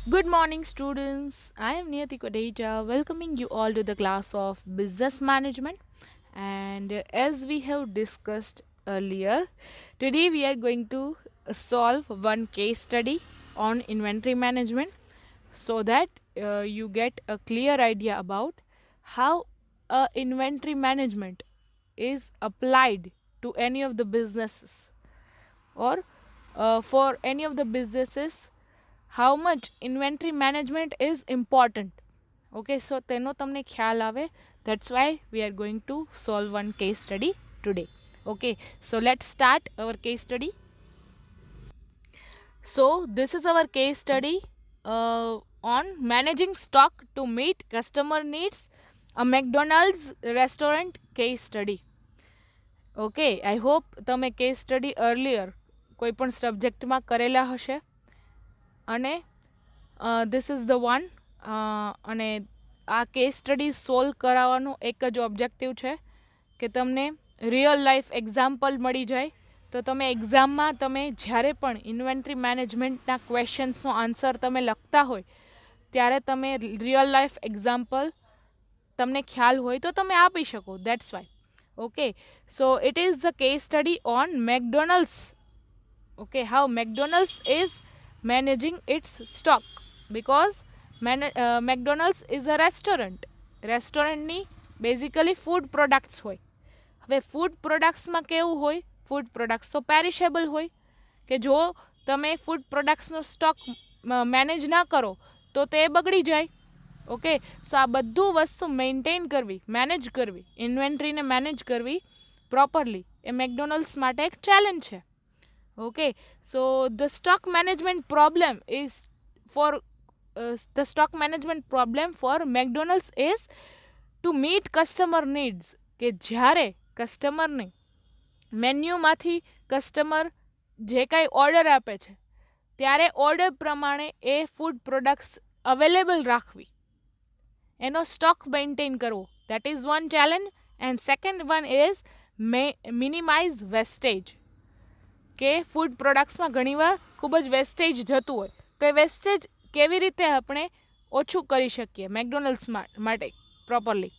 Good morning, students. I am Niyati Kodeja, welcoming you all to the class of Business Management. And as we have discussed earlier, today we are going to solve one case study on inventory management so that you get a clear idea about how inventory management is applied to any of the businesses or for any of the businesses how much inventory management is important. Okay, so તેનો તમને ખ્યાલ આવે. That's why we are going to solve one case study today. Okay, so let's start our case study. So this is our case study on managing stock to meet customer needs, a McDonald's restaurant case study. Okay, I hope તમે case study earlier કોઈ પણ સબ્જેક્ટમાં કરેલા હશે અને this is the one અને આ case study solve કરાવવાનું એક જ ઓબ્જેક્ટિવ છે કે તમને રિયલ લાઈફ એક્ઝામ્પલ મળી જાય તો તમે એક્ઝામમાં તમે જ્યારે પણ ઇન્વેન્ટરી મેનેજમેન્ટના ક્વેશ્ચન્સનો આન્સર તમે લખતા હોય ત્યારે તમે રિયલ લાઈફ એક્ઝામ્પલ તમને ખ્યાલ હોય તો તમે આપી શકો. That's why. Okay, so it is the case study on McDonald's. Okay, how McDonald's is managing its stock because McDonald's is a restaurant. રેસ્ટોરન્ટની બેઝિકલી ફૂડ પ્રોડક્ટ્સ હોય. હવે ફૂડ પ્રોડક્ટ્સમાં કેવું હોય, ફૂડ પ્રોડક્ટ્સ તો પેરિશેબલ હોય કે જો તમે ફૂડ પ્રોડક્ટ્સનો સ્ટોક મેનેજ ના કરો તો તે બગડી જાય. ઓકે, સો આ બધું વસ્તુ મેન્ટેન કરવી, મેનેજ કરવી, ઇન્વેન્ટરીને મેનેજ કરવી પ્રોપરલી એ મેકડોનલ્ડ્સ માટે એક ચેલેન્જ છે. Okay, so the stock management problem is for the stock management problem four McDonald's is to meet customer needs કે જ્યારે કસ્ટમરને મેન્યુમાંથી કસ્ટમર જે કાંઈ ઓર્ડર આપે છે ત્યારે ઓર્ડર પ્રમાણે એ ફૂડ પ્રોડક્ટ્સ અવેલેબલ રાખવી, એનો સ્ટોક મેન્ટેન કરવો. That is one challenge. And second one is minimise wastage કે ફૂડ પ્રોડક્ટ્સમાં ઘણીવાર ખૂબ જ વેસ્ટેજ જતું હોય તો એ વેસ્ટેજ કેવી રીતે આપણે ઓછું કરી શકીએ મેકડોનલ્ડ્સ માટે પ્રોપરલી.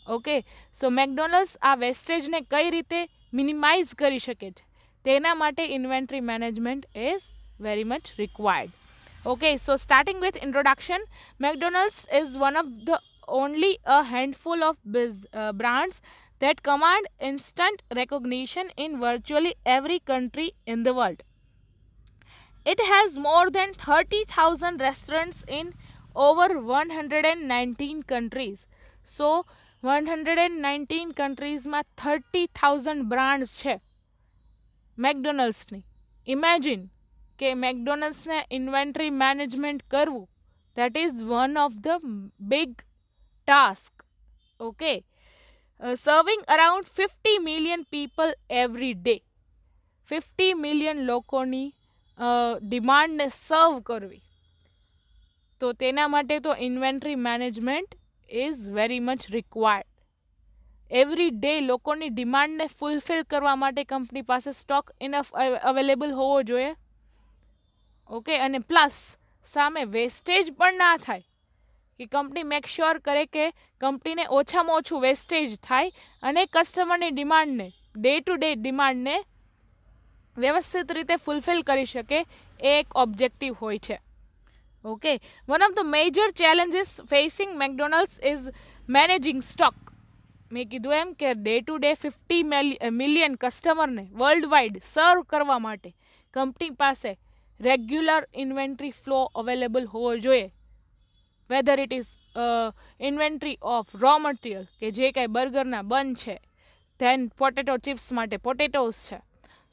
ઓકે, સો મેકડોનલ્ડ્સ આ વેસ્ટેજને કઈ રીતે મિનિમાઇઝ કરી શકે છે તેના માટે inventory management is very much required. Okay, so starting with introduction, McDonald's is one of the only a handful of brands that command instant recognition in virtually every country in the world. It has more than 30,000 restaurants in over 119 countries. So 119 countries માં 30,000 brands છે મેકડોનલ્ડ્સની. Imagine કે મેકડોનલ્ડ્સને inventory management કરવું, that is one of the big task. Okay, serving around 50 million people every day. 50 million લોકોની ડિમાન્ડને સર્વ કરવી તો તેના માટે તો inventory management is very much required. Every day લોકોની ડિમાન્ડને ફૂલફિલ કરવા માટે કંપની પાસે સ્ટોક ઇનફ અવેલેબલ હોવો જોઈએ. ઓકે, અને પ્લસ સામે વેસ્ટેજ પણ ના થાય કે કંપની મેક શ્યોર કરે કે કંપનીને ઓછામાં ઓછું વેસ્ટેજ થાય અને કસ્ટમરની ડિમાન્ડને ડે ટુ ડે ડિમાન્ડને વ્યવસ્થિત રીતે ફૂલફિલ કરી શકે એ એક ઓબ્જેક્ટિવ હોય છે. Okay, one of the major challenges facing McDonald's is managing stock. મેં કીધું એમ કે ડે ટુ ડે 50 મિલિયન કસ્ટમરને વર્લ્ડ વાઇડ સર્વ કરવા માટે કંપની પાસે રેગ્યુલર ઇન્વેન્ટરી ફ્લો અવેલેબલ હોવો જોઈએ. Weather it is inventory of raw material કે જે કાંઈ બર્ગરના બન છે, ધેન પોટેટો ચિપ્સ માટે પોટેટોઝ છે.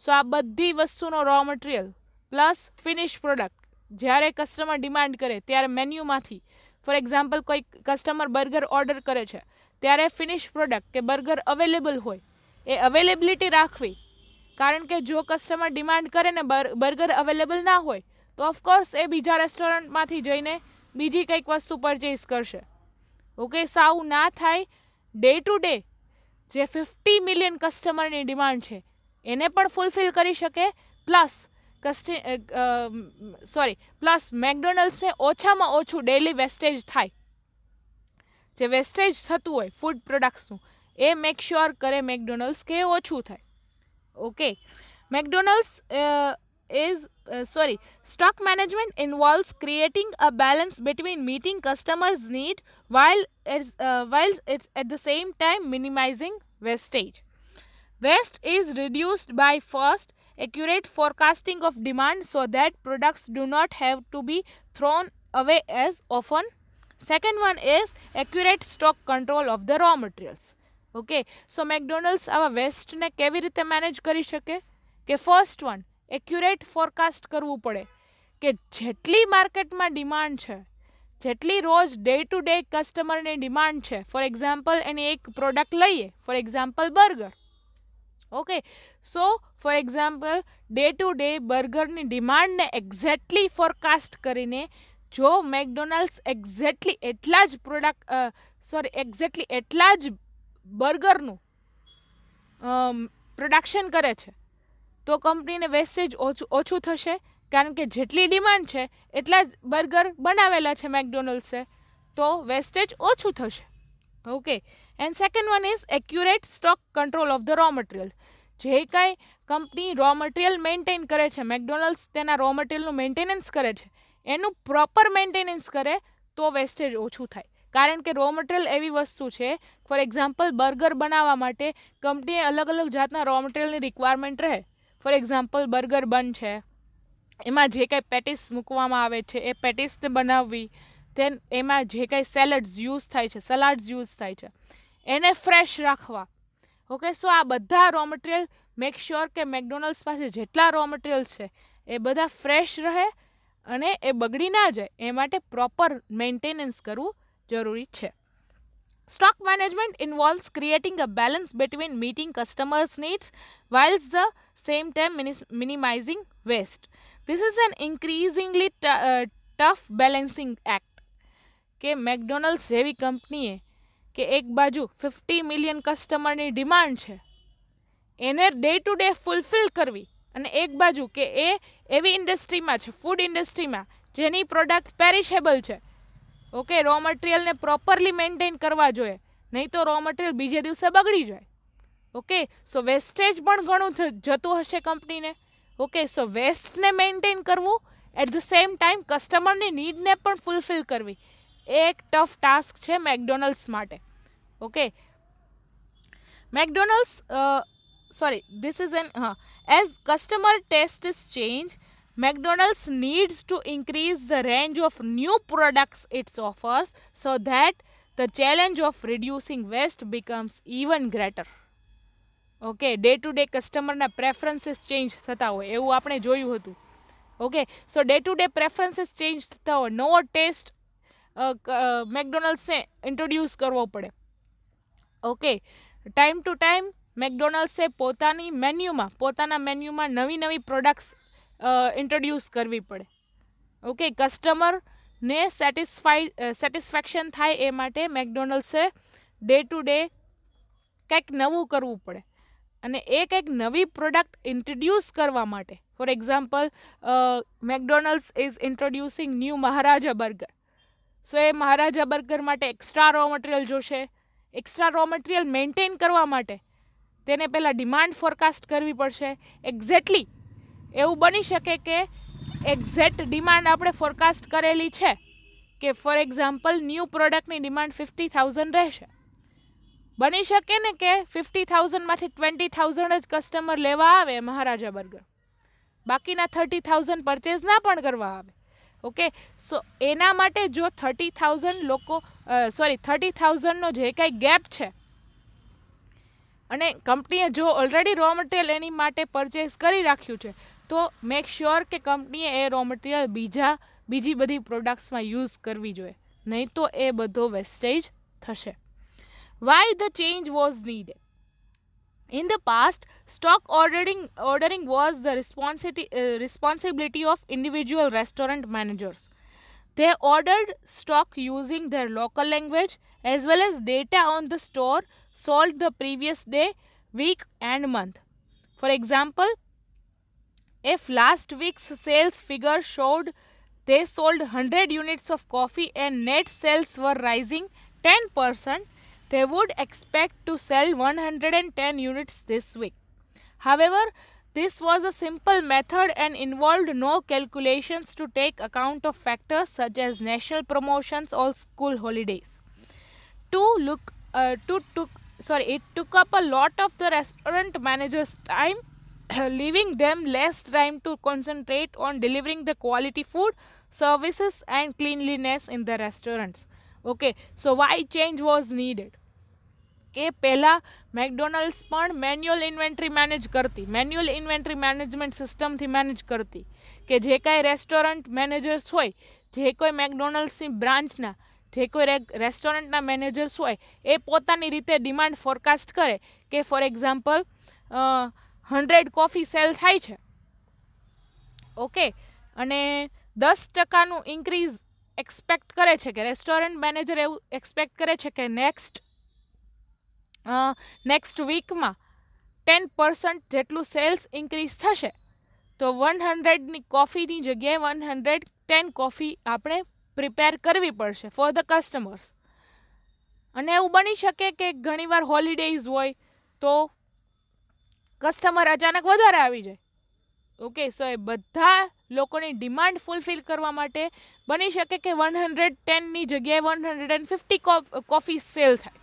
સો આ બધી વસ્તુનો raw material plus finish product જ્યારે કસ્ટમર ડિમાન્ડ કરે ત્યારે મેન્યુમાંથી, ફોર એક્ઝામ્પલ કોઈ કસ્ટમર બર્ગર ઓર્ડર કરે છે ત્યારે ફિનિશ પ્રોડક્ટ કે બર્ગર અવેલેબલ હોય એ અવેલેબિલિટી રાખવી. કારણ કે જો કસ્ટમર ડિમાન્ડ કરે ને બર્ગર અવેલેબલ ના હોય તો ઓફકોર્સ એ બીજા રેસ્ટોરન્ટમાંથી જઈને બીજી કંઈક વસ્તુ પરચેઝ કરશે. ઓકે, સાવ ના થાય. ડે ટુ ડે જે 50 મિલિયન કસ્ટમરની ડિમાન્ડ છે એને પણ ફૂલફિલ કરી શકે, પ્લસ પ્લસ મેકડોનલ્ડ્સને ઓછામાં ઓછું ડેલી વેસ્ટેજ થાય, જે વેસ્ટેજ થતું હોય ફૂડ પ્રોડક્ટ્સનું એ મેક શ્યોર કરે મેકડોનલ્ડ્સ કે ઓછું થાય. Okay, McDonald's stock management involves creating a balance between meeting customers' need while it's at the same time minimizing wastage. Waste is reduced by first accurate forecasting of demand so that products do not have to be thrown away as often. Second one is accurate stock control of the raw materials. Okay, so McDonald's આવા વેસ્ટને કેવી રીતે manage કરી શકે? કે first one, accurate forecast કરવું પડે કે જેટલી માર્કેટમાં ડિમાન્ડ છે, જેટલી રોજ ડે ટુ ડે કસ્ટમરની ડિમાન્ડ છે, ફોર એક્ઝામ્પલ એની એક પ્રોડક્ટ લઈએ, for example burger. Okay, so for example day to day બર્ગરની ડિમાન્ડને એક્ઝેક્ટલી ફોરકાસ્ટ કરીને જો મેકડોનલ્ડ્સ એક્ઝેક્ટલી એટલા જ બર્ગરનું પ્રોડક્શન કરે છે તો કંપનીને વેસ્ટેજ ઓછું થશે, કારણ કે જેટલી ડિમાન્ડ છે એટલા જ બર્ગર બનાવેલા છે મેકડોનલ્ડ્સે, તો વેસ્ટેજ ઓછું થશે. Okay, and second one is accurate stock control of the raw material. જે કાંઈ કંપની રો મટીરિયલ મેન્ટેન કરે છે, મેકડોનલ્ડ્સ તેના રો મટીરિયલનું મેન્ટેનન્સ કરે છે, એનું પ્રોપર મેન્ટેનન્સ કરે તો વેસ્ટેજ ઓછું થાય. કારણ કે રો મટીરિયલ એવી વસ્તુ છે, ફોર એક્ઝામ્પલ બર્ગર બનાવવા માટે કંપનીએ અલગ અલગ જાતના રો મટીરિયલની રિક્વાયરમેન્ટ રહે. ફોર એક્ઝામ્પલ બર્ગર બન છે, એમાં જે કાંઈ પેટીસ મૂકવામાં આવે છે એ પેટીસને બનાવવી, દેન એમાં જે કાંઈ સેલડ્સ યુઝ થાય છે, સલાડ્સ યુઝ થાય છે, એને ફ્રેશ રાખવા. ઓકે, સો આ બધા રો મટીરિયલ મેક શ્યોર કે મેકડોનલ્ડ્સ પાસે જેટલા રો મટીરિયલ્સ છે એ બધા ફ્રેશ રહે અને એ બગડી ના જાય, એ માટે પ્રોપર મેન્ટેનન્સ કરવું જરૂરી છે. Stock management involves creating a balance between meeting customers' needs whilst the same time minimizing waste. This is an increasingly tough balancing act. કે મેકડોનલ્ડ્સ જેવી કંપનીએ કે એક બાજુ 50 મિલિયન કસ્ટમરની ડિમાન્ડ છે એને ડે ટુ ડે ફૂલફિલ કરવી, અને એક બાજુ કે એ એવી ઇન્ડસ્ટ્રીમાં છે, ફૂડ ઇન્ડસ્ટ્રીમાં, જેની પ્રોડક્ટ પેરિશેબલ છે. ઓકે, રો મટીરિયલને પ્રોપરલી મેન્ટેન કરવા જોઈએ, નહીં તો રો મટીરિયલ બીજે દિવસે બગડી જાય. ઓકે, સો વેસ્ટેજ પણ ઘણું જતું હશે કંપનીને. ઓકે, સો વેસ્ટને મેન્ટેન કરવું, એટ ધ સેમ ટાઈમ કસ્ટમરની નીડને પણ ફૂલફિલ કરવી, એ એક ટફ ટાસ્ક છે મેકડોનલ્ડ્સ માટે. Okay, McDonald's as customer tastes change, McDonald's needs to increase the range of new products it offers so that the challenge of reducing waste becomes even greater. Okay, day to day કસ્ટમરના preferences change થતા હોય એવું આપણે જોયું હતું. Okay, so day to day preferences change થતા હોય, નવો ટેસ્ટ મેકડોનલ્ડ્સને ઇન્ટ્રોડ્યુસ કરવો પડે. ઓકે, ટાઈમ ટુ ટાઈમ મેકડોનલ્ડ્સે પોતાના મેન્યુમાં નવી નવી પ્રોડક્ટ્સ ઇન્ટ્રોડ્યુસ કરવી પડે. ઓકે, કસ્ટમરને સેટિસ્ફેક્શન થાય એ માટે મેકડોનલ્ડ્સે ડે ટુ ડે કંઈક નવું કરવું પડે, અને એ કંઈક નવી પ્રોડક્ટ ઇન્ટ્રોડ્યુસ કરવા માટે, for example McDonald's is ઇન્ટ્રોડ્યુસિંગ new Maharaja burger. So A Maharaja burger માટે એક્સ્ટ્રા રો મટીરિયલ જોશે. એક્સ્ટ્રા રો મટીરિયલ મેન્ટેન કરવા માટે તેને પહેલાં ડિમાન્ડ ફોરકાસ્ટ કરવી પડશે. એક્ઝેક્ટલી એવું બની શકે કે એક્ઝેક્ટ ડિમાન્ડ આપણે ફોરકાસ્ટ કરેલી છે કે ફોર એક્ઝામ્પલ ન્યૂ પ્રોડક્ટની ડિમાન્ડ 50,000 રહેશે. બની શકે ને કે 50,000માંથી 20,000 જ કસ્ટમર લેવા આવે મહારાજા બર્ગર, બાકીના 30,000 પરચેઝ ના પણ કરવા આવે. ઓકે, સો એના માટે જો 30,000નો જે કાંઈ ગેપ છે, અને કંપનીએ જો ઓલરેડી રો મટીરિયલ એની માટે પરચેઝ કરી રાખ્યું છે, તો મેક શ્યોર કે કંપનીએ એ રો મટીરિયલ બીજી બધી પ્રોડક્ટ્સમાં યુઝ કરવી જોઈએ, નહીં તો એ બધો વેસ્ટેજ થશે. Why the change was needed? In the past, stock ordering was the responsibility of individual restaurant managers. They ordered stock using their local language as well as data on the store sold the previous day, week and month. For example, If last week's sales figure showed they sold 100 units of coffee and net sales were rising 10%, they would expect to sell 110 units this week. However, this was a simple method and involved no calculations to take account of factors such as national promotions or school holidays. It took up a lot of the restaurant managers' time, leaving them less time to concentrate on delivering the quality food, services, and cleanliness in the restaurants. Okay, so why change was needed? કે પહેલાં McDonald's પણ manual inventory manage કરતી, manual inventory management સિસ્ટમથી manage કરતી, કે જે કાંઈ restaurant managers હોય, જે કોઈ મેકડોનલ્ડ્સની બ્રાન્ચના જે કોઈ રેસ્ટોરન્ટના મેનેજર્સ હોય એ પોતાની રીતે ડિમાન્ડ ફોરકાસ્ટ કરે કે ફોર એક્ઝામ્પલ 100 કોફી સેલ થાય છે, ઓકે, અને 10%નું ઇન્ક્રીઝ એક્સપેક્ટ કરે છે, કે રેસ્ટોરન્ટ મેનેજર એવું એક્સપેક્ટ કરે છે કે નેક્સ્ટ વીકમાં 10% જેટલું સેલ્સ ઇન્ક્રીઝ થશે, તો 100ની કોફીની જગ્યાએ 110 કોફી આપણે પ્રિપેર કરવી પડશે ફોર ધ કસ્ટમર્સ. અને એવું બની શકે કે ઘણીવાર હોલિડેઝ હોય તો કસ્ટમર અચાનક વધારે આવી જાય. ઓકે, સો એ બધા લોકોની ડિમાન્ડ ફૂલફિલ કરવા માટે બની શકે કે 110ની જગ્યાએ 150 કોફી સેલ થાય.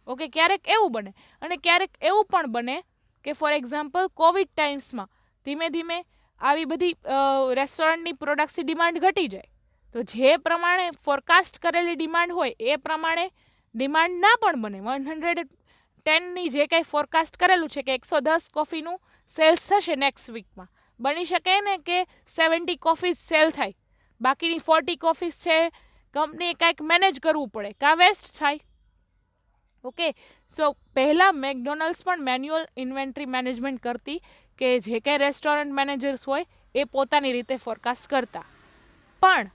ઓકે, ક્યારેક એવું બને. અને ક્યારેક એવું પણ બને કે ફોર એક્ઝામ્પલ કોવિડ ટાઈમ્સમાં ધીમે ધીમે આવી બધી રેસ્ટોરન્ટની પ્રોડક્ટ્સની ડિમાન્ડ ઘટી જાય, તો જે પ્રમાણે ફોરકાસ્ટ કરેલી ડિમાન્ડ હોય એ પ્રમાણે ડિમાન્ડ ના પણ બને. 110ની જે કંઈ ફોરકાસ્ટ કરેલું છે કે 110 કોફીનું સેલ્સ થશે નેક્સ્ટ વીકમાં, બની શકે ને કે 70 કોફીઝ સેલ થાય, બાકીની 40 કોફીઝ છે કંપનીએ કાંઈક મેનેજ કરવું પડે, કાં વેસ્ટ થાય. ઓકે, સો પહેલાં મેકડોનલ્ડ્સ પણ મેન્યુઅલ ઇન્વેન્ટરી મેનેજમેન્ટ કરતી, કે જે કંઈ રેસ્ટોરન્ટ મેનેજર્સ હોય એ પોતાની રીતે ફોરકાસ્ટ કરતા. પણ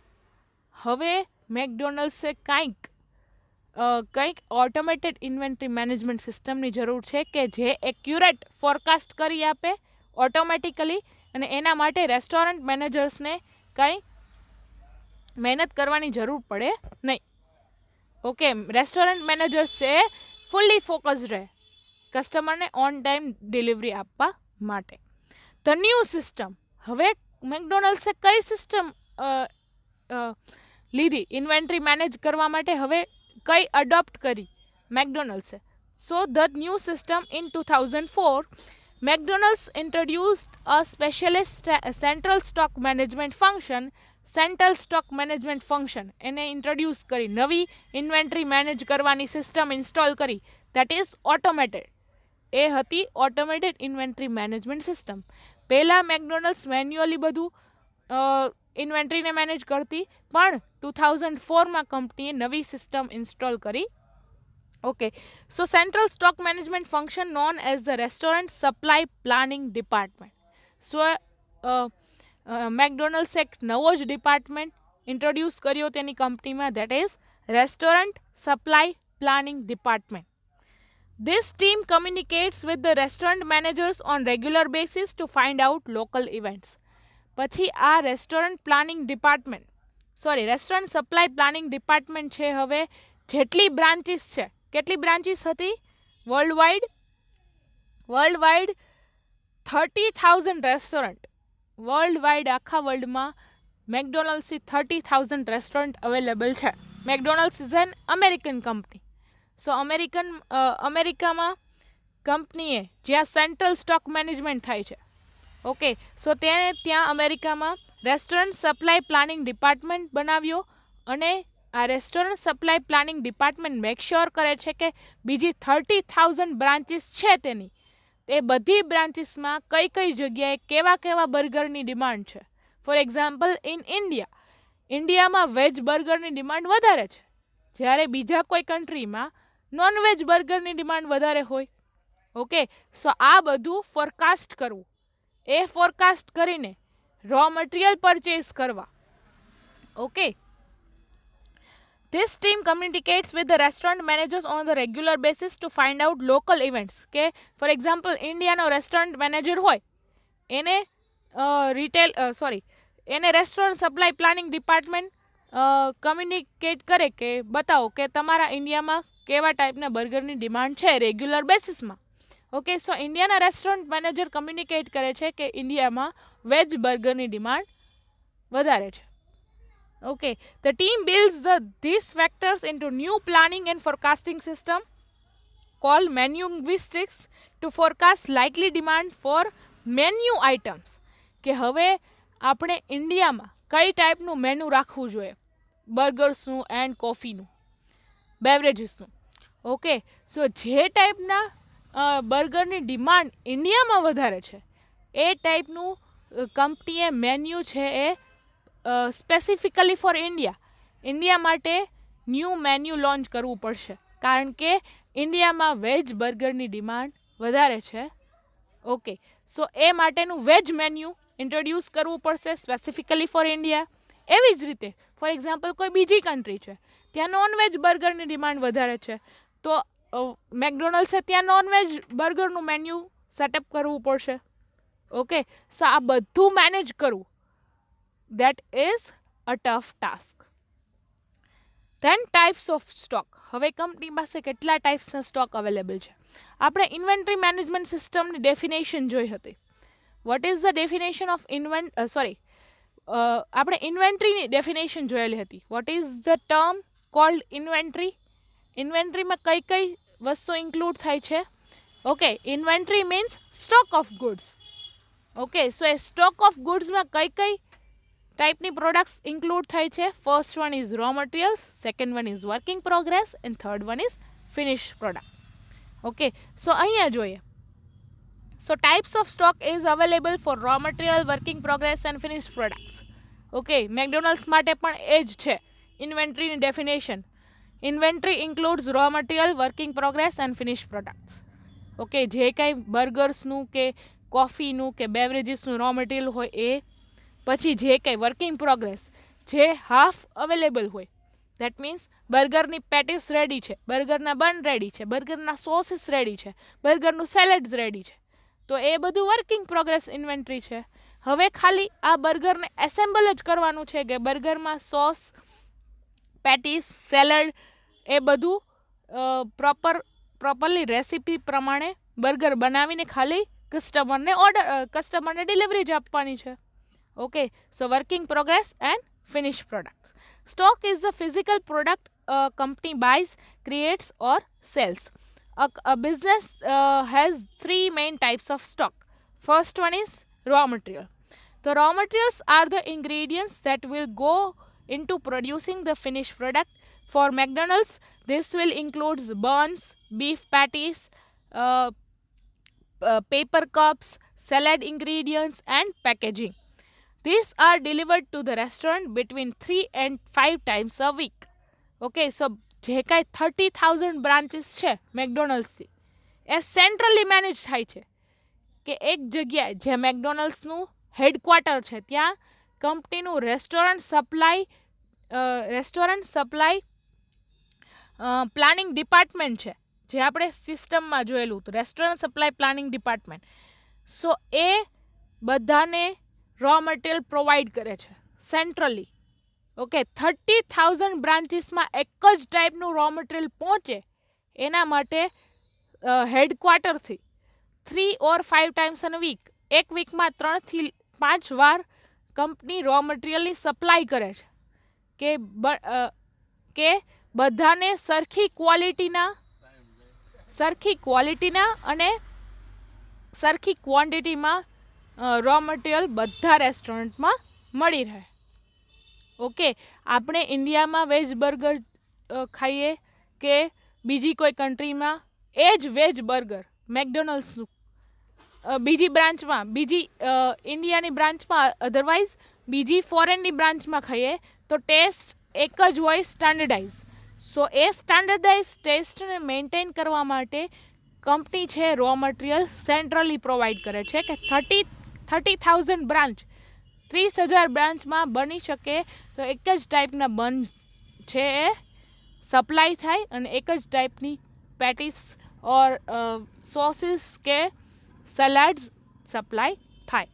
હવે મેકડોનલ્ડ્સે કંઈક ઓટોમેટેડ ઇન્વેન્ટરી મેનેજમેન્ટ સિસ્ટમની જરૂર છે કે જે એક્યુરેટ ફોરકાસ્ટ કરી આપે ઓટોમેટિકલી, અને એના માટે રેસ્ટોરન્ટ મેનેજર્સને કંઈ મહેનત કરવાની જરૂર પડે નહીં. ઓકે, રેસ્ટોરન્ટ મેનેજર્સ છે ફુલ્લી ફોકસ્ડ રહે કસ્ટમરને ઓન ટાઈમ ડિલિવરી આપવા માટે. ધ ન્યૂ સિસ્ટમ, હવે મેકડોનલ્ડ્સે કઈ સિસ્ટમ લીધી ઇન્વેન્ટરી મેનેજ કરવા માટે, હવે કઈ અડોપ્ટ કરી મેકડોનલ્ડ્સે? So the new system in 2004 McDonald's introduced a specialist central stock management function, central stock management function એને ઇન્ટ્રોડ્યુસ કરી, નવી ઇન્વેન્ટરી મેનેજ કરવાની સિસ્ટમ ઇન્સ્ટોલ કરી, દેટ ઇઝ ઓટોમેટેડ. એ હતી ઓટોમેટેડ ઇન્વેન્ટરી મેનેજમેન્ટ સિસ્ટમ. પહેલાં મેકડોનલ્ડ્સ મેન્યુઅલી બધું ઇન્વેન્ટરીને મેનેજ કરતી, પણ 2004માં કંપનીએ નવી સિસ્ટમ ઇન્સ્ટોલ કરી. Okay, so central stock management function known as the restaurant supply planning department. સો મેકડોનલ્ડ્સે એક નવો જ ડિપાર્ટમેન્ટ ઇન્ટ્રોડ્યુસ કર્યો તેની કંપનીમાં, that is restaurant supply planning department. This team communicates with the restaurant managers on regular basis to find out local events. પછી આ restaurant supply planning department છે, હવે જેટલી બ્રાન્ચીસ છે, કેટલી બ્રાન્ચીસ હતી world wide 30,000 restaurant, world wide આખા વર્લ્ડમાં મેકડોનલ્ડ્સથી 30,000 રેસ્ટોરન્ટ અવેલેબલ છે. McDonald's is an American company. So અમેરિકામાં કંપનીએ જ્યાં સેન્ટ્રલ સ્ટોક મેનેજમેન્ટ થાય છે, ઓકે, સો ત્યાં અમેરિકામાં રેસ્ટોરન્ટ સપ્લાય પ્લાનિંગ ડિપાર્ટમેન્ટ બનાવ્યો, અને આ restaurant supply planning department make sure કરે છે કે બીજી 30,000 બ્રાન્ચીસ છે તેની, એ બધી બ્રાન્ચીસમાં કઈ કઈ જગ્યાએ કેવા કેવા બર્ગરની ડિમાન્ડ છે. ફોર એક્ઝામ્પલ ઇન ઇન્ડિયામાં વેજ બર્ગરની ડિમાન્ડ વધારે છે, જ્યારે બીજા કોઈ કન્ટ્રીમાં નોનવેજ બર્ગરની ડિમાન્ડ વધારે હોય. ઓકે, સો આ બધું ફોરકાસ્ટ કરવું, એ ફોરકાસ્ટ કરીને રો મટીરિયલ પરચેઝ કરવા. Okay, This team communicates with the restaurant managers on the regular basis to find out local events. કે ફોર એક્ઝામ્પલ ઇન્ડિયાનો રેસ્ટોરન્ટ મેનેજર હોય, એને રિટેલ એને restaurant supply planning department communicate કરે કે બતાવો કે તમારા ઇન્ડિયામાં કેવા ટાઈપના બર્ગરની ડિમાન્ડ છે રેગ્યુલર બેસિસમાં. ઓકે, સો ઇન્ડિયાના રેસ્ટોરન્ટ મેનેજર કમ્યુનિકેટ કરે છે કે ઇન્ડિયામાં વેજ બર્ગરની ડિમાન્ડ વધારે છે. Okay, the team builds these factors into new planning and forecasting system called menuinguistics to forecast likely demand for menu items. કે હવે આપણે ઇન્ડિયામાં કઈ ટાઈપનું મેનુ રાખવું જોઈએ બર્ગર્સનું એન્ડ કોફીનું, બેવરેજીસનું. ઓકે, સો જે ટાઈપના બર્ગરની ડિમાન્ડ ઇન્ડિયામાં વધારે છે એ ટાઈપનું કંપનીએ મેન્યુ છે એ સ્પેસિફિકલી ફોર ઇન્ડિયા માટે ન્યૂ મેન્યુ લોન્ચ કરવું પડશે, કારણ કે ઇન્ડિયામાં વેજ બર્ગરની ડિમાન્ડ વધારે છે. ઓકે, સો એ માટેનું વેજ મેન્યુ ઇન્ટ્રોડ્યુસ કરવું પડશે સ્પેસિફિકલી ફોર ઇન્ડિયા. એવી જ રીતે ફોર એક્ઝામ્પલ કોઈ બીજી કન્ટ્રી છે ત્યાં નોનવેજ બર્ગરની ડિમાન્ડ વધારે છે, તો મેકડોનલ્ડ્સે ત્યાં નોનવેજ બર્ગરનું મેન્યુ સેટઅપ કરવું પડશે. ઓકે, સો આ બધું મેનેજ કરવું that is a tough task. Then types of stock. હવે કંપની પાસે કેટલા ટાઈપ્સના સ્ટોક અવેલેબલ છે. આપણે ઇન્વેન્ટરી મેનેજમેન્ટ સિસ્ટમની ડેફિનેશન જોઈ હતી. What is the definition of આપણે ઇન્વેન્ટરીની ડેફિનેશન જોયેલી હતી. What is the term called inventory? ઇન્વેન્ટરીમાં કઈ કઈ વસ્તુ ઇન્ક્લુડ થાય છે? Okay, inventory means stock of goods. Okay, so એ સ્ટોક ઓફ ગુડ્સમાં કઈ કઈ ટાઈપની પ્રોડક્ટ્સ ઇન્ક્લુડ થાય છે? First one is raw materials, second one is working progress and third one is finish product. Okay, so અહીંયા જોઈએ. So types of stock is available for raw material, working progress and finish products. Okay, McDonald's માટે પણ એ જ છે ઇન્વેન્ટરીની definition. Inventory includes raw material, working progress and finish products. Okay, જે કાંઈ બર્ગર્સનું કે કોફીનું કે બેવરેજીસનું રો મટીરિયલ હોય એ, પછી જે કંઈ વર્કિંગ પ્રોગ્રેસ જે હાફ અવેલેબલ હોય, દેટ મીન્સ બર્ગરની પેટીસ રેડી છે, બર્ગરના બન રેડી છે, બર્ગરના સોસીસ રેડી છે, બર્ગરનું સેલેડ્સ રેડી છે, તો એ બધું વર્કિંગ પ્રોગ્રેસ ઇન્વેન્ટરી છે. હવે ખાલી આ બર્ગરને એસેમ્બલ જ કરવાનું છે કે બર્ગરમાં સોસ, પેટીસ, સેલડ એ બધું પ્રોપરલી રેસીપી પ્રમાણે બર્ગર બનાવીને ખાલી કસ્ટમરને ડિલિવરી જ આપવાની છે. Okay, so working progress and finished products. Stock is the physical product a company buys, creates or sells. A business has three main types of stock. First one is raw material. The raw materials are the ingredients that will go into producing the finished product. For McDonald's, this will include buns, beef patties, paper cups, salad ingredients and packaging. These are delivered to the restaurant between 3 and 5 times a week. Okay, so જે કાંઈ 30,000 branches છે મેકડોનલ્ડ્સથી એ centrally manage થાય છે કે એક જગ્યાએ જે મેકડોનલ્ડ્સનું headquarter છે ત્યાં કંપનીનું રેસ્ટોરન્ટ સપ્લાય પ્લાનિંગ ડિપાર્ટમેન્ટ છે, જે આપણે સિસ્ટમમાં જોયેલું હતું રેસ્ટોરન્ટ સપ્લાય પ્લાનિંગ ડિપાર્ટમેન્ટ. સો એ બધાને રો મટીરિયલ પ્રોવાઈડ કરે છે સેન્ટ્રલી. ઓકે, 30,000 બ્રાન્ચીસમાં એક જ ટાઈપનું રો મટીરિયલ પહોંચે એના માટે હેડક્વાર્ટરથી 3 or 5 times in a week, એક વીકમાં 3 થી 5 વાર કંપની રો મટીરિયલની સપ્લાય કરે છે કે બધાને સરખી ક્વોલિટીના અને સરખી ક્વોન્ટિટીમાં રો મટીરિયલ બધા રેસ્ટોરન્ટમાં મળી રહે. ઓકે, આપણે ઇન્ડિયામાં વેજ બર્ગર ખાઈએ કે બીજી કોઈ કન્ટ્રીમાં એ જ વેજ બર્ગર મેકડોનલ્ડ્સનું બીજી બ્રાન્ચમાં, બીજી ઇન્ડિયાની બ્રાન્ચમાં, અધરવાઇઝ બીજી ફોરેનની બ્રાન્ચમાં ખાઈએ તો ટેસ્ટ એક જ હોય, સ્ટાન્ડર્ડાઇઝ. સો એ સ્ટાન્ડર્ડાઇઝ ટેસ્ટને મેન્ટેન કરવા માટે કંપની છે રો મટીરિયલ સેન્ટ્રલી પ્રોવાઈડ કરે છે કે 30,000 બ્રાન્ચ, 30,000 બ્રાન્ચમાં બની શકે તો એક જ ટાઈપના બન છે એ સપ્લાય થાય અને એક જ ટાઈપની પેટીસ ઓર સોસીસ કે સલાડ્સ સપ્લાય થાય.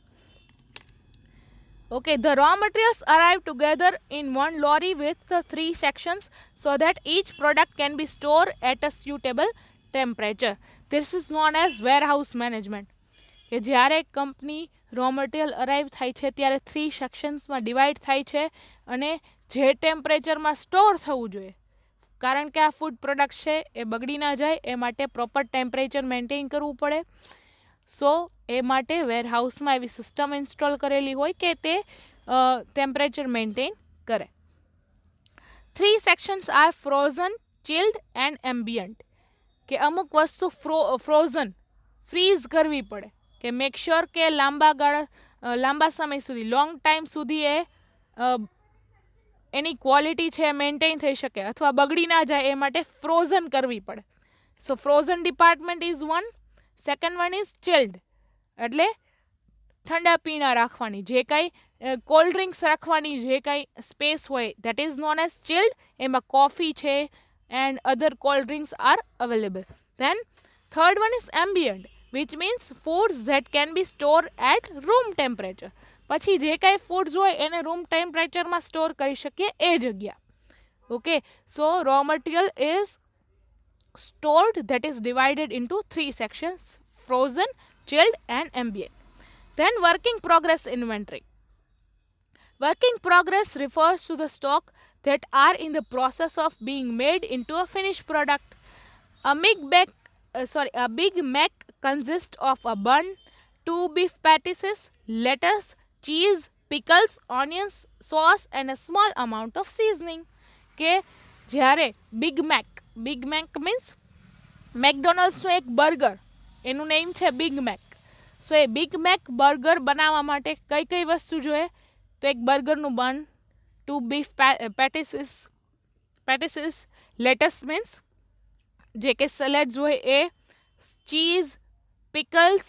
Okay, the raw materials arrive together in one lorry with the 3 sections so that each product can be stored at a suitable temperature. This is known as warehouse management. કે જ્યારે company raw material arrive થાય છે ત્યારે 3 સેક્શન્સમાં divide થાય છે અને જે ટેમ્પરેચરમાં store થવું જોઈએ, કારણ કે આ ફૂડ પ્રોડક્ટ છે એ બગડી ના જાય એ માટે પ્રોપર ટેમ્પરેચર મેન્ટેન કરવું પડે. સો એ માટે વેરહાઉસમાં એવી સિસ્ટમ ઇન્સ્ટોલ કરેલી હોય કે તે ટેમ્પરેચર મેન્ટેન કરે. 3 sections are frozen, chilled and ambient. કે અમુક વસ્તુ ફ્રોઝન ફ્રીઝ કરવી પડે કે મેક શ્યોર કે લાંબા સમય સુધી લોંગ ટાઈમ સુધી એ એની ક્વોલિટી છે મેન્ટેન થઈ શકે અથવા બગડી ના જાય એ માટે ફ્રોઝન કરવી પડે. So frozen department is one. Second one is chilled, એટલે ઠંડા પીણા રાખવાની, જે કાંઈ કોલ્ડ ડ્રિંક્સ રાખવાની જે કાંઈ સ્પેસ હોય that is known as chilled. એમાં કોફી છે and other cold drinks R available. Than third one is ambient, which means foods that can be stored at room temperature. પછી જે કાંઈ ફૂડ્સ હોય એને રૂમ ટેમ્પરેચરમાં સ્ટોર કરી શકીએ એ જગ્યા. Okay, so raw material is stored that is divided into 3 sections: frozen, chilled and ambient. Then working progress inventory. Working progress refers to the stock that are in the process of being made into a finished product. A Big Mac consists of a bun, 2 beef patties, lettuce, cheese, pickles, onions, sauce and a small amount of seasoning. કે જ્યારે big make means મેકડોનલ્ડ્સનું એક burger, એનું name છે big make. સો એ big make burger બનાવવા માટે કઈ કઈ વસ્તુ જોઈએ? તો એક બર્ગરનું બન, 2 બીફ પેટીસીસ, લેટસ મીન્સ જે કે સલાડ્સ હોય એ, cheese, pickles,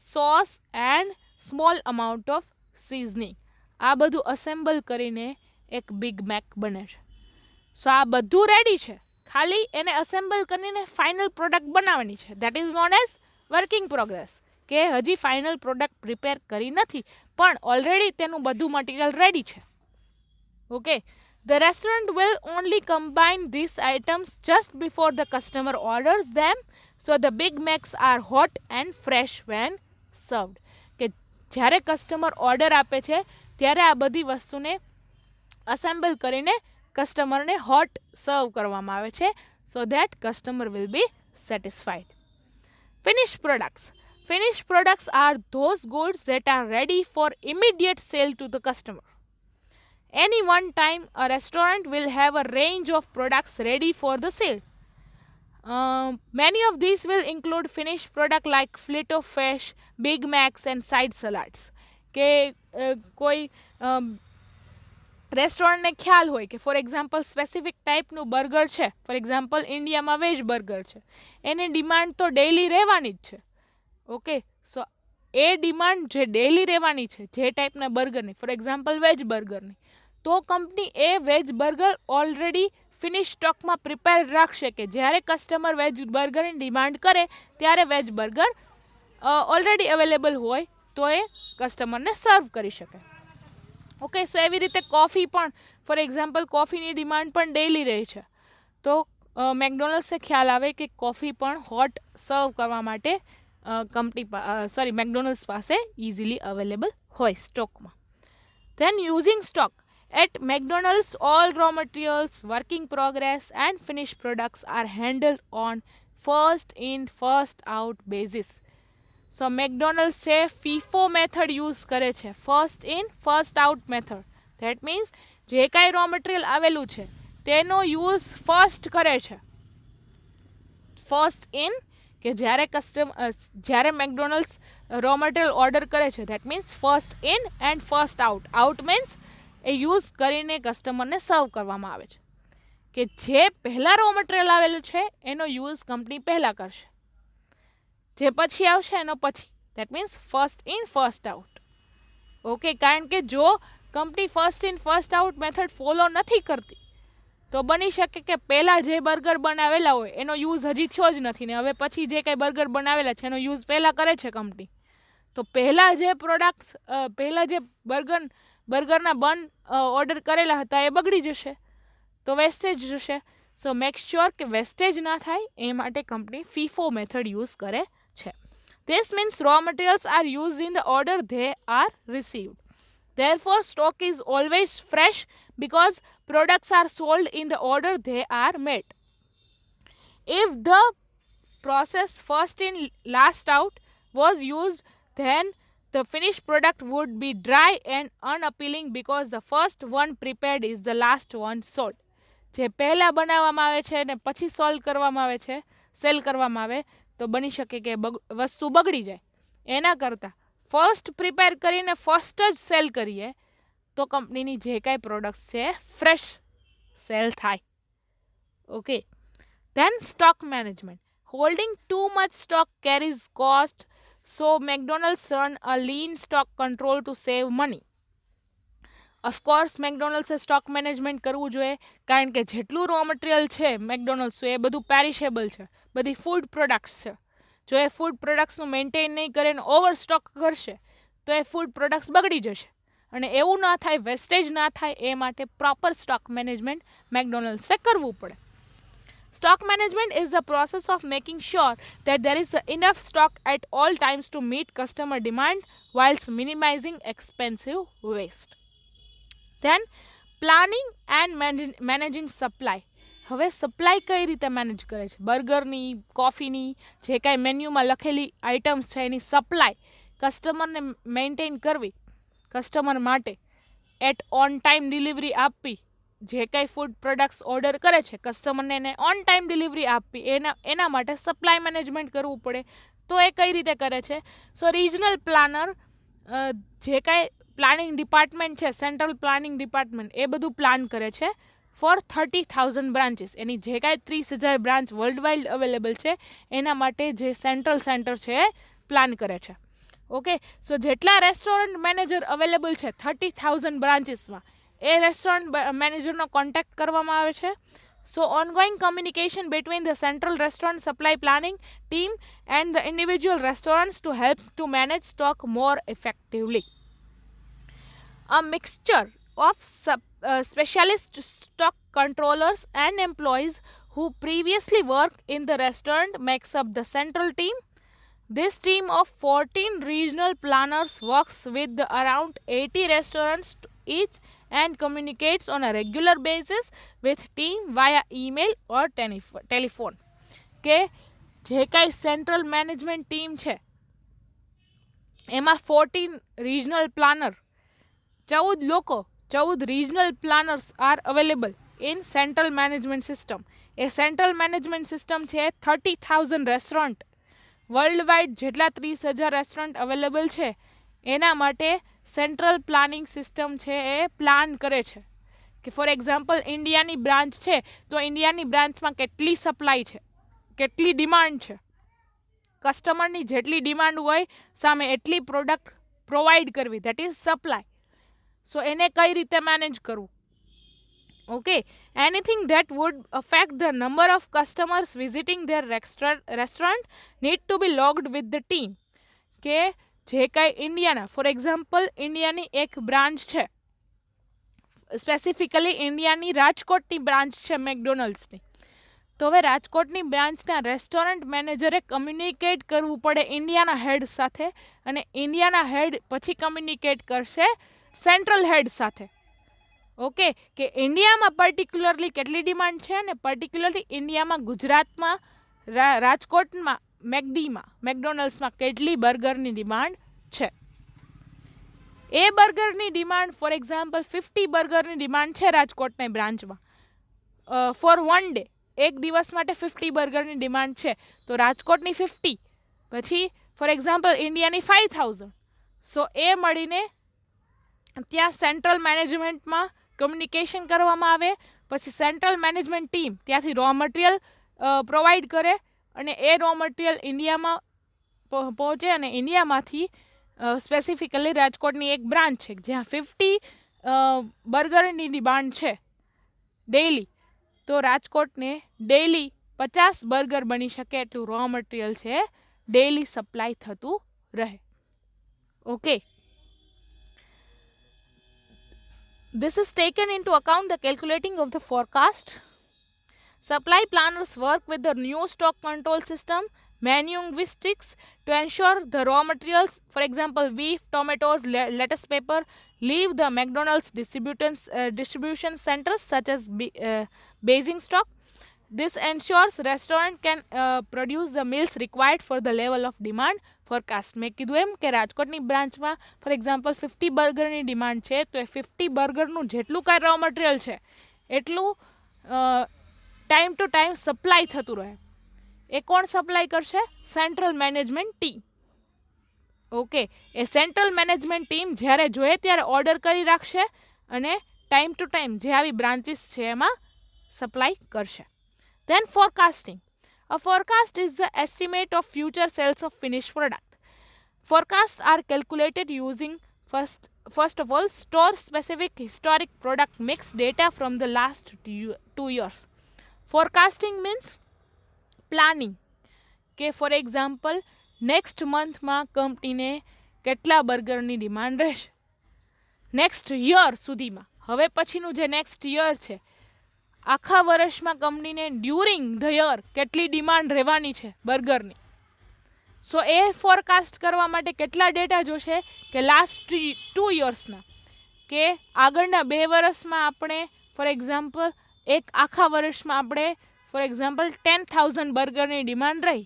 sauce and small amount of seasoning. આ બધું અસેમ્બલ કરીને એક બિગ મેક બને છે. સો આ બધું રેડી છે, ખાલી એને અસેમ્બલ કરીને ફાઇનલ પ્રોડક્ટ બનાવવાની છે. That is known as working progress. કે હજી ફાઇનલ પ્રોડક્ટ પ્રિપેર કરી નથી પણ ઓલરેડી તેનું બધું મટીરિયલ રેડી છે. Okay, the restaurant will only combine these items just before the customer orders them, so the Big Macs are hot and fresh when served. કે જ્યારે કસ્ટમર ઓર્ડર આપે છે ત્યારે આ બધી વસ્તુને અસેમ્બલ કરીને કસ્ટમરને હોટ સર્વ કરવામાં આવે છે, so that customer will be satisfied. Finished products. Finished products are those goods that are ready for immediate sale to the customer. Any one time, a restaurant will have a range of products ready for the sale. Many of these will include finished product like fillet of fish, Big Macs and side salads. કે કોઈ રેસ્ટોરન્ટને ખ્યાલ હોય કે for example specific ટાઈપનું burger છે, for example ઇન્ડિયામાં veg burger છે, એની demand તો ડેઇલી રહેવાની જ છે. ઓકે, સો એ ડિમાન્ડ જે ડેઇલી રહેવાની છે જે ટાઈપના બર્ગરની, ફોર એક્ઝામ્પલ વેજ બર્ગરની, તો company a wedge burger already finish સ્ટોકમાં પ્રિપેર રાખશે કે જ્યારે કસ્ટમર વેજ બર્ગરની ડિમાન્ડ કરે ત્યારે વેજ બર્ગર ઓલરેડી અવેલેબલ હોય તો એ કસ્ટમરને સર્વ કરી શકે. ઓકે, સો એવી રીતે કોફી પણ, ફોર એક્ઝામ્પલ કોફીની ડિમાન્ડ પણ ડેઇલી રહે છે, તો મેકડોનલ્ડ્સને ખ્યાલ આવે કે કોફી પણ હોટ સર્વ કરવા માટે મેકડોનલ્ડ્સ પાસે ઇઝીલી અવેલેબલ હોય સ્ટોકમાં. Then using stock. At McDonald's, all raw materials, working progress and finished products are handled on first in, first out basis. So McDonald's છે FIFO મેથડ યુઝ કરે છે, first in first out method. That means જે કાંઈ raw material આવેલું છે તેનો use first કરે છે. ફર્સ્ટ ઇન કે જ્યારે મેકડોનલ્ડ્સ રો મટીરિયલ ઓર્ડર કરે છે that means first in and first out. Out means A use કરીને કસ્ટમરને સર્વ કરવામાં આવે છે. કે જે પહેલાં રો મટીરિયલ આવેલું છે એનો યુઝ કંપની પહેલાં કરશે, જે પછી આવશે એનો પછી. That means first in first out. Okay, કારણ કે જો company first in first out method follow નથી કરતી તો બની શકે કે પહેલાં જે બર્ગર બનાવેલા હોય એનો યુઝ હજી થયો જ નથી ને હવે પછી જે કંઈ બર્ગર બનાવેલા છે એનો યુઝ પહેલાં કરે છે કંપની. તો પહેલાં જે બર્ગરના બન ઓર્ડર કરેલા હતા એ બગડી જશે, તો વેસ્ટેજ જશે. સો મેક શ્યોર કે વેસ્ટેજ ના થાય એ માટે કંપની ફીફો મેથડ યુઝ કરે છે. This means raw materials are used in the order they are received. Therefore, stock is always fresh because products are sold in the order they are made. If the process first in last out was used, then the finished product would be dry and unappealing because the first one prepared is the last one sold. જે પહેલા બનાવવામાં આવે છે અને પછી solve કરવામાં આવે છે, સેલ કરવામાં આવે, તો બની શકે કે વસ્તુ બગડી જાય. એના કરતાં ફર્સ્ટ પ્રિપેર કરીને ફર્સ્ટ જ સેલ કરીએ તો કંપનીની જે કાંઈ પ્રોડક્ટ્સ છે ફ્રેશ સેલ થાય. Okay. Then stock management. Holding too much stock carries cost, so McDonald's run a lean stock control to save money. Of course મેકડોનલ્ડ્સે સ્ટોક મેનેજમેન્ટ કરવું જોઈએ, કારણ કે જેટલું રો મટીરિયલ છે મેકડોનલ્ડ્સનું એ બધું પેરિશેબલ છે, બધી ફૂડ પ્રોડક્ટ્સ છે. જો એ ફૂડ પ્રોડક્ટ્સનું મેન્ટેન નહીં કરે અને ઓવર સ્ટોક કરશે તો એ ફૂડ પ્રોડક્ટ્સ બગડી જશે. અને એવું ના થાય, વેસ્ટેજ ના થાય એ માટે પ્રોપર સ્ટોક મેનેજમેન્ટ મેકડોનલ્ડ્સે કરવું પડે. Stock management is the process of making sure that there is enough stock at all times to meet customer demand whilst minimizing expensive waste. Then planning and managing supply. હવે supply કઈ રીતે manage કરે છે? બર્ગરની, કોફીની જે કાંઈ મેન્યુમાં લખેલી items છે એની supply કસ્ટમરને મેન્ટેન કરવી, કસ્ટમર માટે એટ ઓન ટાઈમ ડિલિવરી આપવી. જે કાંઈ ફૂડ પ્રોડક્ટ્સ ઓર્ડર કરે છે કસ્ટમરને એને ઓન ટાઈમ ડિલિવરી આપવી, એના માટે સપ્લાય મેનેજમેન્ટ કરવું પડે. તો એ કઈ રીતે કરે છે? સો રિજનલ પ્લાનર જે કાંઈ પ્લાનિંગ ડિપાર્ટમેન્ટ છે, સેન્ટ્રલ પ્લાનિંગ ડિપાર્ટમેન્ટ, એ બધું પ્લાન કરે છે ફોર 30,000 બ્રાન્ચીસ. એની જે કાંઈ 30,000 બ્રાન્ચ વર્લ્ડ વાઇડ અવેલેબલ છે એના માટે જે સેન્ટ્રલ સેન્ટર છે એ પ્લાન કરે છે. ઓકે. સો જેટલા રેસ્ટોરન્ટ મેનેજર અવેલેબલ છે 30,000 બ્રાન્ચીસમાં, એ રેસ્ટોરન્ટ મેનેજરનો કોન્ટેક્ટ કરવામાં આવે છે. સો ongoing communication between the central restaurant supply planning team and the individual restaurants to help to manage stock more effectively. A mixture of specialist stock controllers and employees who previously worked in the restaurant makes up the central team. This team of 14 regional planners works with around 80 restaurants each and communicates on a regular basis with team via email or telephone. કે જે કાંઈ central management team છે એમાં 14 regional planner, 14 regional planners are available in central management system. એ central management system છે 30,000 restaurant world wide જેટલા 30,000 restaurant available છે એના માટે સેન્ટ્રલ પ્લાનિંગ સિસ્ટમ છે એ પ્લાન કરે છે કે ફોર એક્ઝામ્પલ ઇન્ડિયાની બ્રાન્ચ છે તો ઇન્ડિયાની બ્રાન્ચમાં કેટલી સપ્લાય છે, કેટલી ડિમાન્ડ છે, કસ્ટમરની જેટલી ડિમાન્ડ હોય સામે એટલી પ્રોડક્ટ પ્રોવાઈડ કરવી, દેટ ઇઝ સપ્લાય. સો એને કઈ રીતે મેનેજ કરવું? Okay. Anything that would affect the number of customers visiting their restaurant need to be logged with the team. કે જે કાંઈ ઇન્ડિયાના, ફોર એક્ઝામ્પલ ઇન્ડિયાની એક બ્રાન્ચ છે, સ્પેસિફિકલી ઇન્ડિયાની રાજકોટની બ્રાન્ચ છે મેકડોનલ્ડ્સની, તો હવે રાજકોટની બ્રાન્ચના રેસ્ટોરન્ટ મેનેજરે કમ્યુનિકેટ કરવું પડે ઇન્ડિયાના હેડ સાથે, અને ઇન્ડિયાના હેડ પછી કમ્યુનિકેટ કરશે સેન્ટ્રલ હેડ સાથે. ઓકે. કે ઇન્ડિયામાં પર્ટિક્યુલરલી કેટલી ડિમાન્ડ છે અને પર્ટિક્યુલરલી ઇન્ડિયામાં ગુજરાતમાં રાજકોટમાં મેકડોનલ્ડ્સમાં કેટલી બર્ગરની ડિમાન્ડ છે. એ બર્ગરની ડિમાન્ડ ફોર એક્ઝામ્પલ 50 બર્ગરની ડિમાન્ડ છે રાજકોટની બ્રાન્ચમાં ફોર વન ડે, એક દિવસ માટે 50 બર્ગરની ડિમાન્ડ છે, તો રાજકોટની 50 પછી ફોર એક્ઝામ્પલ ઇન્ડિયાની 5,000. સો એ મળીને ત્યાં સેન્ટ્રલ મેનેજમેન્ટમાં કમ્યુનિકેશન કરવામાં આવે, પછી સેન્ટ્રલ મેનેજમેન્ટ ટીમ ત્યાંથી રો મટીરિયલ પ્રોવાઈડ કરે અને એ રો મટીરિયલ ઇન્ડિયામાં પહોંચે અને ઇન્ડિયામાંથી સ્પેસિફિકલી રાજકોટની એક બ્રાન્ચ છે જ્યાં 50 બર્ગરની ડિમાન્ડ છે ડેઇલી, તો રાજકોટને ડેઇલી 50 બર્ગર બની શકે એટલું રો મટીરિયલ છે ડેઇલી સપ્લાય થતું રહે. Okay. This is taken into account the calculating of the forecast. Supply planners work with the new stock control system, manuinguistics, to ensure the raw materials, for example, beef, tomatoes, lettuce paper, leave the McDonald's distribution centers such as basing stock. This ensures restaurant can produce the meals required for the level of demand forecast. મેં કીધું એમ કે રાજકોટની બ્રાન્ચમાં for example 50 બર્ગરની demand છે તો એ 50 બર્ગરનું જેટલું કાંઈ raw material છે એટલું ટાઈમ ટુ ટાઈમ સપ્લાય થતું રહે. એ કોણ સપ્લાય કરશે? Central management team. ઓકે, એ સેન્ટ્રલ મેનેજમેન્ટ ટીમ જ્યારે જોઈએ ત્યારે ઓર્ડર કરી રાખશે અને ટાઈમ ટુ ટાઈમ જે આવી બ્રાન્ચીસ છે એમાં સપ્લાય કરશે. Then forecasting. A forecast is the estimate of future sales of finished product. Forecasts are calculated using first of all store specific historic product mix data from the last 2 years. Forecasting means planning. કે for example next મંથમાં કંપનીને કેટલા બર્ગરની demand રહેશે next year સુધીમાં. હવે પછીનું જે next year છે આખા વર્ષમાં કંપનીને ડ્યુરિંગ ધ યર કેટલી ડિમાન્ડ રહેવાની છે બર્ગરની. સો એ ફોરકાસ્ટ કરવા માટે કેટલા ડેટા જોશે કે લાસ્ટ 2 યર્સના, કે આગળના 2 વર્ષમાં આપણે ફોર એક્ઝામ્પલ એક આખા વર્ષમાં આપણે ફોર એક્ઝામ્પલ 10,000 બર્ગરની ડિમાન્ડ રહી,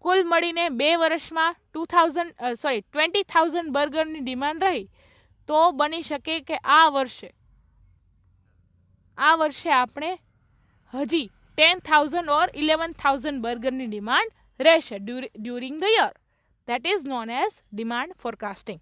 કુલ મળીને 2 વર્ષમાં 20,000 બર્ગરની ડિમાન્ડ રહી, તો બની શકે કે આ વર્ષે આપણે હજી 10,000 or 11,000 બર્ગરની ડિમાન્ડ રહેશે during the year. That is known as demand forecasting.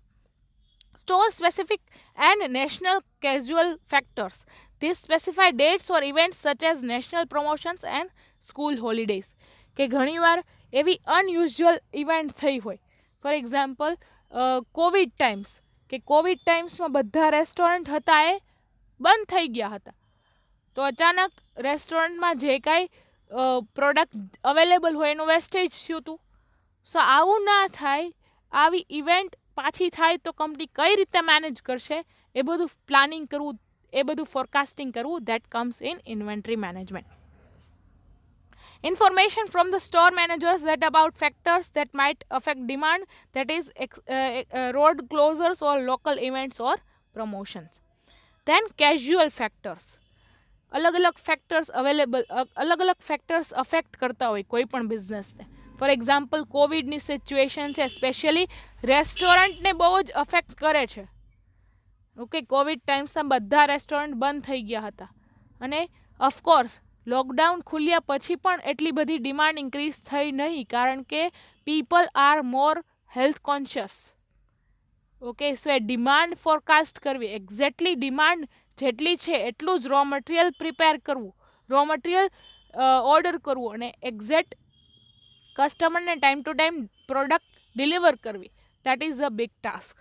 Store specific and national casual factors. These specify dates or events such as national promotions and school holidays. કે ઘણીવાર એવી અનયુઝ્યુઅલ ઇવેન્ટ થઈ હોય, for example Covid times, કે Covid ટાઈમ્સમાં બધા restaurant હતા એ બંધ થઈ ગયા હતા, તો અચાનક રેસ્ટોરન્ટમાં જે કાંઈ પ્રોડક્ટ અવેલેબલ હોય એનું વેસ્ટેજ થયું હતું. સો આવું ના થાય, આવી ઇવેન્ટ પાછી થાય તો કંપની કઈ રીતે મેનેજ કરશે એ બધું પ્લાનિંગ કરવું, એ બધું ફોરકાસ્ટિંગ કરવું, that comes in inventory management. Information from the store managers that about factors that might affect demand, that is road closures or local events or promotions. Then casual factors. अलग अलग factors available, अलग अलग factors affect करता હોય કોઈ પણ બિઝનેસને. For example કોવિડની situation છે, સ્પેશિયલી રેસ્ટોરન્ટને બહુ જ અફેક્ટ કરે છે. ઓકે, કોવિડ ટાઈમ્સમાં બધા રેસ્ટોરન્ટ બંધ થઈ ગયા હતા અને ઓફકોર્સ લોકડાઉન ખુલ્યા પછી પણ એટલી બધી ડિમાન્ડ ઇન્ક્રીઝ થઈ નહીં, કારણ કે people are more health conscious. Okay, so એ ડિમાન્ડ ફોરકાસ્ટ કરવી, એક્ઝેક્ટલી ડિમાન્ડ જેટલી છે એટલું જ રો મટીરિયલ પ્રિપેર કરવું, રો મટીરિયલ ઓર્ડર કરવું અને એક્ઝેક્ટ કસ્ટમરને time to time product deliver કરવી, that is a big task.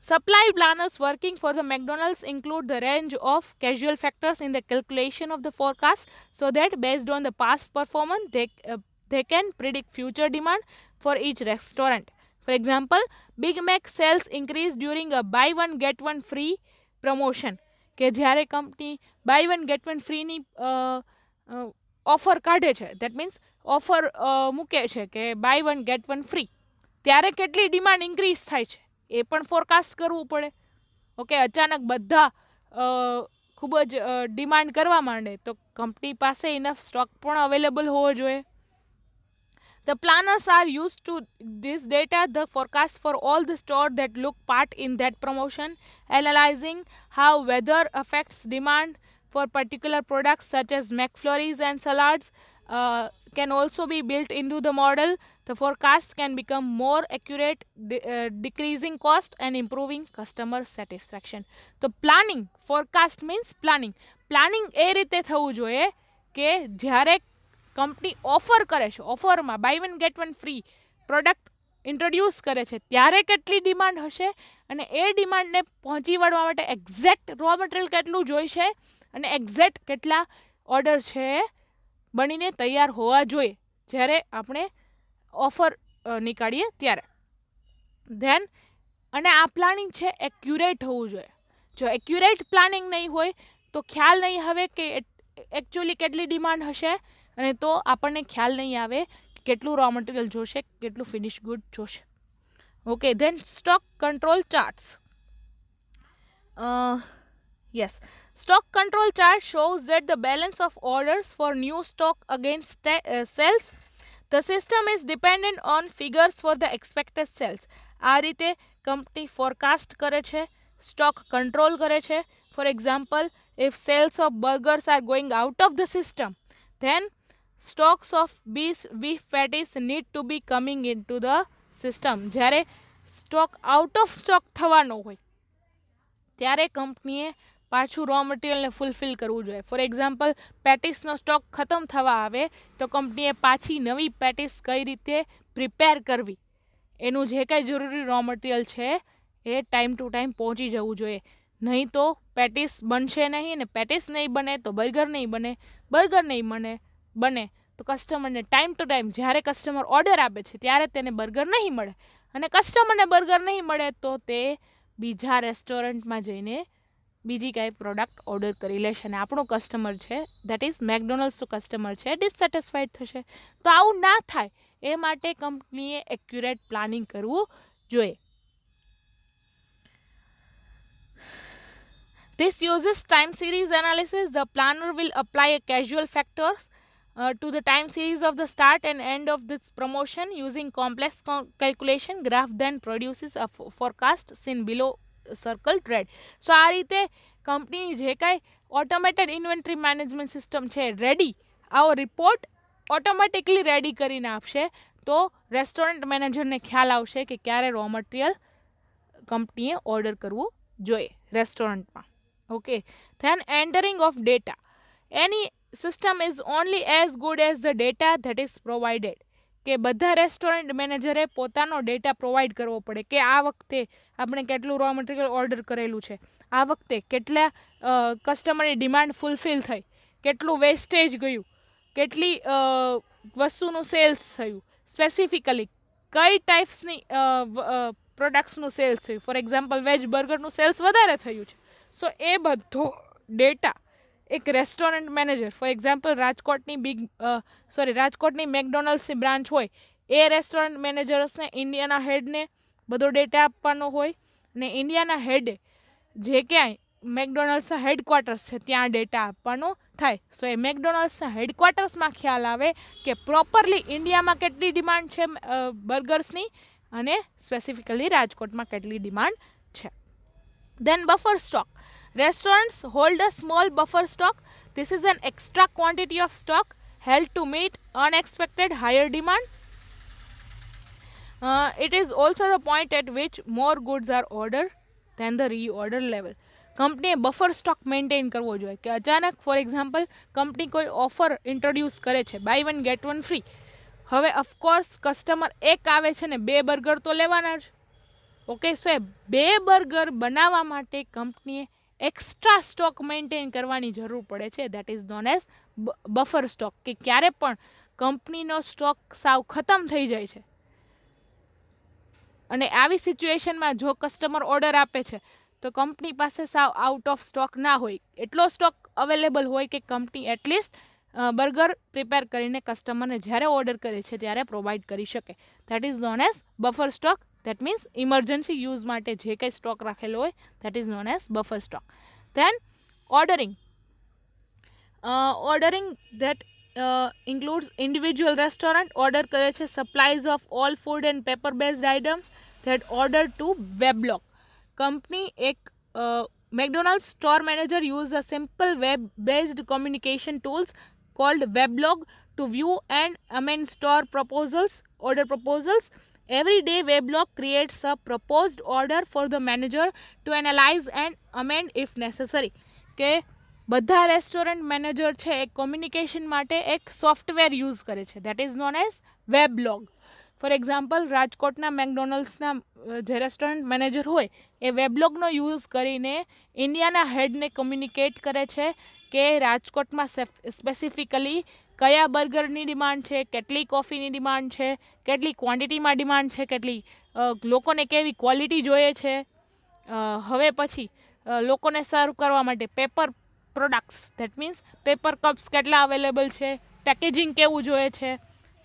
Supply planners working for the McDonald's include the range of casual factors in the calculation of the forecast, so that based on the past performance they can predict future demand for each restaurant. For example, Big Mac sales increase during a buy one get one free promotion. કે જ્યારે company buy one get one ફ્રીની offer કાઢે છે, that means offer મૂકે છે કે buy one get one free, ત્યારે કેટલી ડિમાન્ડ ઇન્ક્રીઝ થાય છે એ પણ ફોરકાસ્ટ કરવું પડે. ઓકે, અચાનક બધા ખૂબ જ ડિમાન્ડ કરવા માંડે તો કંપની પાસે ઇનફ સ્ટોક પણ અવેલેબલ હોવો જોઈએ. The planners are used to this data, the forecast for all the stores that look part in that promotion, analyzing how weather affects demand for particular products such as McFlurries and salads can also be built into the model. The forecast can become more accurate, decreasing cost and improving customer satisfaction. So planning, forecast means planning. Planning એ રીતે થવું જોઈએ કે જ્યારે company offer કરે છે, ઓફરમાં buy one get one free product introduce કરે છે, ત્યારે કેટલી ડિમાન્ડ હશે અને એ ડિમાન્ડને પહોંચી વળવા માટે એક્ઝેક્ટ રો મટીરિયલ કેટલું જોઈશે અને એક્ઝેક્ટ કેટલા ઓર્ડર છે બનીને તૈયાર હોવા જોઈએ જ્યારે આપણે ઓફર નીકાળીએ ત્યારે. ધેન અને આ પ્લાનિંગ છે એક્યુરેટ હોવું જોઈએ. જો એક્યુરેટ પ્લાનિંગ નહીં હોય તો ખ્યાલ નહીં આવે કે એકચ્યુઅલી કેટલી ડિમાન્ડ હશે, અને તો આપણને ખ્યાલ નહીં આવે કેટલું રો મટીરિયલ જોશે, કેટલું ફિનિશ ગુડ જોશે. Okay, then stock control charts. Yes, stock control chart shows that the balance of orders for new stock against sales. The system is dependent on figures for the expected sales. આ રીતે company forecast કરે છે, stock control કરે છે. For example, if sales of burgers are going out of the system, then stocks of beef patties need to be coming into the system. જ્યારે stock out of stock થવાનો હોય ત્યારે કંપનીએ પાછું રો મટીરિયલને ફૂલફિલ કરવું જોઈએ. ફોર એક્ઝામ્પલ, પેટીસનો સ્ટોક ખતમ થવા આવે તો કંપનીએ પાછી નવી પેટીસ કઈ રીતે પ્રિપેર કરવી, એનું જે કાંઈ જરૂરી રો મટીરિયલ છે એ ટાઈમ ટુ ટાઈમ પહોંચી જવું જોઈએ. નહીં તો પેટીસ બનશે નહીં, ને પેટીસ નહીં બને તો બર્ગર નહીં બને, બર્ગર નહીં બને તો કસ્ટમરને ટાઈમ ટુ ટાઈમ જ્યારે કસ્ટમર ઓર્ડર આપે છે ત્યારે તેને બર્ગર નહીં મળે, અને કસ્ટમરને બર્ગર નહીં મળે તો તે બીજા રેસ્ટોરન્ટમાં જઈને બીજી કાંઈ પ્રોડક્ટ ઓર્ડર કરી લેશે, અને આપણો કસ્ટમર છે, દેટ ઇઝ મેકડોનલ્ડ્સનો કસ્ટમર છે, ડિસસેટિસ્ફાઈડ થશે. તો આવું ના થાય એ માટે કંપનીએ એક્યુરેટ પ્લાનિંગ કરવું જોઈએ. This uses time series analysis. The planner will apply a casual factors to the time series of the start and end of this promotion using complex calculation. Graph then produces a forecast seen below circled red. So આ રીતે કંપનીની જે કાંઈ automated inventory management system છે ready, આવો report automatically ready કરીને આપશે, તો રેસ્ટોરન્ટ મેનેજરને ખ્યાલ આવશે કે ક્યારે રો મટીરિયલ કંપનીએ ઓર્ડર કરવું જોઈએ રેસ્ટોરન્ટમાં. Okay, then entering of data. Any system is only as good as the data that is provided. કે બધા રેસ્ટોરન્ટ મેનેજરે પોતાનો ડેટા પ્રોવાઈડ કરવો પડે કે આ વખતે આપણે કેટલું રો મટીરિયલ ઓર્ડર કરેલું છે, આ વખતે કેટલા કસ્ટમરની ડિમાન્ડ ફૂલફિલ થઈ, કેટલું વેસ્ટેજ ગયું, કેટલી વસ્તુનું સેલ્સ થયું, સ્પેસિફિકલી કઈ ટાઈપ્સની પ્રોડક્ટ્સનું સેલ્સ થયું. ફોર એક્ઝામ્પલ, વેજ બર્ગરનું સેલ્સ વધારે થયું છે, સો એ બધો ડેટા એક રેસ્ટોરન્ટ મેનેજર, ફોર એક્ઝામ્પલ રાજકોટની મેકડોનલ્ડ્સની બ્રાન્ચ હોય, એ રેસ્ટોરન્ટ મેનેજર્સને ઇન્ડિયાના હેડને બધો ડેટા આપવાનો હોય, અને ઇન્ડિયાના હેડે જે ક્યાંય મેકડોનલ્ડ્સના હેડક્વાર્ટર્સ છે ત્યાં ડેટા આપવાનો થાય. સો એ મેકડોનલ્ડ્સના હેડક્વાર્ટર્સમાં ખ્યાલ આવે કે પ્રોપરલી ઇન્ડિયામાં કેટલી ડિમાન્ડ છે બર્ગર્સની, અને સ્પેસિફિકલી રાજકોટમાં કેટલી ડિમાન્ડ છે. Then buffer stock. Restaurants hold a small buffer stock. This is an extra quantity of stock held to meet unexpected higher demand. It is also the point at which more goods are ordered than the reorder level. કંપનીએ buffer stock maintain કરવો જોઈએ કે અચાનક for example company કોઈ offer introduce કરે છે, by 1 get 1 free. હવે of course customer એક આવે છે ને 2 બર્ગર તો લેવાના જ. ઓકે, સો એ 2 બર્ગર બનાવવા માટે કંપનીએ એક્સ્ટ્રા સ્ટોક મેન્ટેન કરવાની જરૂર પડે છે, that is known as buffer stock. કે ક્યારે પણ કંપનીનો સ્ટોક સાવ ખતમ થઈ જાય છે, અને આવી સિચ્યુએશનમાં જો કસ્ટમર ઓર્ડર આપે છે તો કંપની પાસે સાવ આઉટ ઓફ સ્ટોક ના હોય, એટલો સ્ટોક અવેલેબલ હોય કે કંપની એટલીસ્ટ બર્ગર પ્રિપેર કરીને કસ્ટમરને જ્યારે ઓર્ડર કરે છે ત્યારે પ્રોવાઈડ કરી શકે. That is known as buffer stock. That means emergency use માટે જે કંઈ સ્ટોક રાખેલો હોય, that is known as buffer stock. Then ordering. Ordering that includes individual restaurant order કરે છે supplies of all food and paper based items that order to weblog. Company એક McDonald's store manager use a simple web based communication tools called weblog to view and amend store proposals, order proposals. Every day weblog creates a proposed order for the manager to analyze and amend if necessary. કે બધા restaurant manager છે એ communication માટે એક software use કરે છે, that is known as weblog. For example, રાજકોટના મેકડોનલ્ડ્સના જે રેસ્ટોરન્ટ મેનેજર હોય એ વેબલોગનો યુઝ કરીને ઇન્ડિયાના હેડને કમ્યુનિકેટ કરે છે કે રાજકોટમાં સ્પેસિફિકલી કયા બર્ગરની ડિમાન્ડ છે, કેટલી કોફીની ડિમાન્ડ છે, કેટલી ક્વોન્ટિટીમાં ડિમાન્ડ છે, કેટલી લોકોને કેવી ક્વોલિટી જોઈએ છે. હવે પછી લોકોને સર્વ કરવા માટે paper products, that means paper cups કેટલા અવેલેબલ છે, પેકેજિંગ કેવું જોઈએ છે,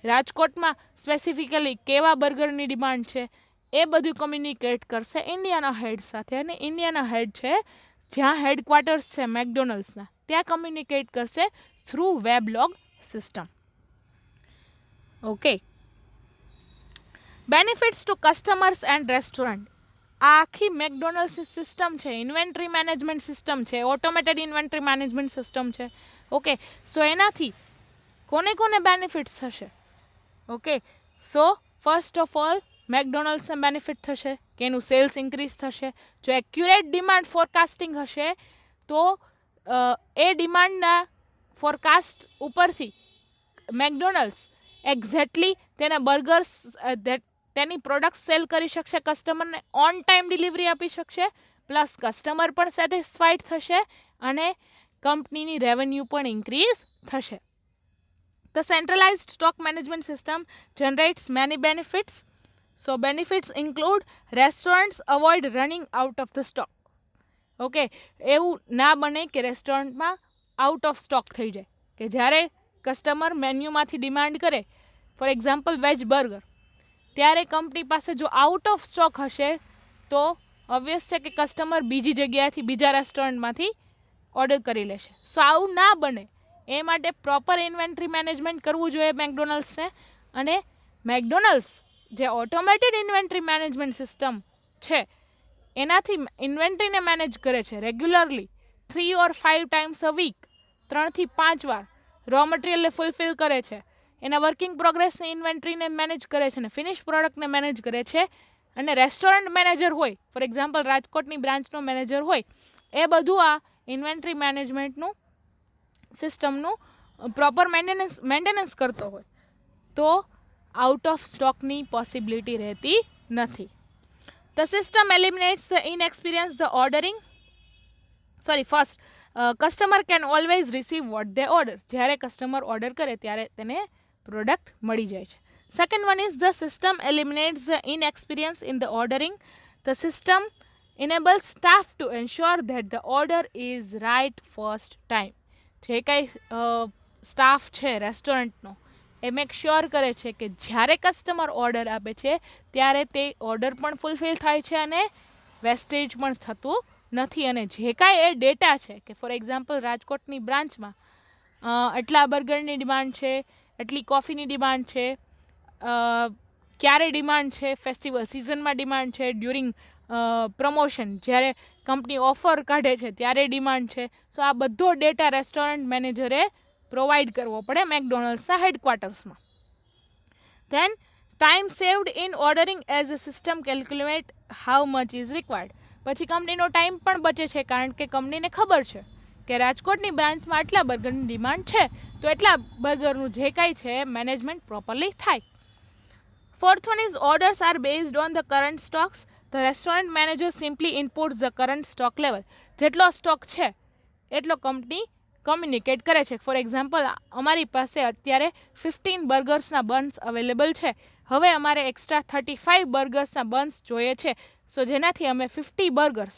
રાજકોટમાં સ્પેસિફિકલી કેવા બર્ગરની ડિમાન્ડ છે, એ બધું કમ્યુનિકેટ કરશે ઇન્ડિયાના હેડ સાથે. અને ઇન્ડિયાના હેડ છે જ્યાં હેડક્વાર્ટર્સ છે મેકડોનલ્ડ્સના, ત્યાં કમ્યુનિકેટ કરશે through weblog system. Okay, benefits to customers and restaurant. આ આખી મેકડોનલ્ડ્સની સિસ્ટમ છે, ઇન્વેન્ટરી મેનેજમેન્ટ સિસ્ટમ છે, ઓટોમેટેડ ઇન્વેન્ટરી મેનેજમેન્ટ સિસ્ટમ છે. ઓકે, સો એનાથી કોને કોને બેનિફિટ્સ થશે? Okay, so first of all મેકડોનલ્ડ્સને બેનિફિટ થશે કે એનું સેલ્સ ઇન્ક્રીઝ થશે. જો એક્યુરેટ ડિમાન્ડ ફોરકાસ્ટિંગ હશે તો એ ડિમાન્ડના ફોરકાસ્ટ ઉપરથી મેકડોનલ્ડ્સ એક્ઝેક્ટલી તેના બર્ગર્સ તેની પ્રોડક્ટ સેલ કરી શકશે, કસ્ટમરને ઓન ટાઈમ ડિલિવરી આપી શકશે, પ્લસ કસ્ટમર પણ સેટિસ્ફાઈડ થશે અને કંપનીની રેવન્યુ પણ ઇન્ક્રીઝ થશે. The centralized stock management system generates many benefits. So benefits include restaurants avoid running out of the stock. Okay, એવું ના બને કે રેસ્ટોરન્ટમાં આઉટ ઓફ સ્ટોક થઈ જાય, કે જ્યારે કસ્ટમર મેન્યુમાંથી ડિમાન્ડ કરે, ફોર એક્ઝામ્પલ વેજ બર્ગર, ત્યારે કંપની પાસે જો આઉટ ઓફ સ્ટોક હશે તો ઓબ્વિયસ છે કે કસ્ટમર બીજી જગ્યાએથી બીજા રેસ્ટોરન્ટમાંથી ઓર્ડર કરી લેશે. સો આવું ના બને એ માટે પ્રોપર ઇન્વેન્ટરી મેનેજમેન્ટ કરવું જોઈએ મેકડોનલ્ડ્સને. અને મેકડોનલ્ડ્સ જે ઓટોમેટેડ ઇન્વેન્ટરી મેનેજમેન્ટ સિસ્ટમ છે એનાથી ઇન્વેન્ટરીને મેનેજ કરે છે regularly 3 or 5 times a week, 3 થી 5 વાર રો મટીરિયલને ફૂલફિલ કરે છે, એના વર્કિંગ પ્રોગ્રેસની ઇન્વેન્ટરીને મેનેજ કરે છે અને ફિનિશ પ્રોડક્ટને મેનેજ કરે છે. અને રેસ્ટોરન્ટ મેનેજર હોય, ફોર એક્ઝામ્પલ રાજકોટની બ્રાન્ચનો મેનેજર હોય, એ બધું આ ઇન્વેન્ટરી મેનેજમેન્ટનું સિસ્ટમનું પ્રોપર મેન્ટેનન્સ કરતો હોય તો આઉટ ઓફ સ્ટોકની પોસિબિલિટી રહેતી નથી. The system eliminates the inexperience, the ordering. First, customer can always receive what they order. જ્યારે કસ્ટમર ઓર્ડર કરે ત્યારે તેને પ્રોડક્ટ મળી જાય છે. Second one is the system eliminates the inexperience in the ordering. The system enables staff to ensure that the order is right first time. જે કાંઈ staff છે રેસ્ટોરન્ટનો એ મેક શ્યોર કરે છે કે જ્યારે કસ્ટમર ઓર્ડર આપે છે ત્યારે તે ઓર્ડર પણ ફૂલફિલ થાય છે અને વેસ્ટેજ પણ થતું નથી. અને જે કાંઈ એ ડેટા છે કે ફોર એક્ઝામ્પલ રાજકોટની બ્રાન્ચમાં આટલા બર્ગરની ડિમાન્ડ છે, એટલી કોફીની ડિમાન્ડ છે, ક્યારે ડિમાન્ડ છે, ફેસ્ટિવલ સિઝનમાં ડિમાન્ડ છે, ડ્યુરિંગ પ્રમોશન જ્યારે કંપની ઓફર કાઢે છે ત્યારે ડિમાન્ડ છે. સો આ બધો ડેટા રેસ્ટોરન્ટ મેનેજરે પ્રોવાઈડ કરવો પડે મેકડોનલ્ડ્સના હેડક્વાર્ટર્સમાં. Then time saved in ordering as a system calculate how much is required. પછી કંપનીનો ટાઈમ પણ બચે છે કારણ કે કંપનીને ખબર છે કે રાજકોટની બ્રાન્ચમાં આટલા બર્ગરની ડિમાન્ડ છે તો એટલા બર્ગરનું જે કાંઈ છે મેનેજમેન્ટ પ્રોપરલી થાય. Fourth one is orders are based on the current stocks. The restaurant manager simply inputs the current stock level. જેટલો સ્ટોક છે એટલો કંપની કમ્યુનિકેટ કરે છે. ફોર એક્ઝામ્પલ અમારી પાસે અત્યારે 15 બર્ગર્સના બન્સ અવેલેબલ છે, હવે અમારે એક્સ્ટ્રા 35 બર્ગર્સના બન્સ જોઈએ છે. સો જેનાથી અમે 50 બર્ગર્સ,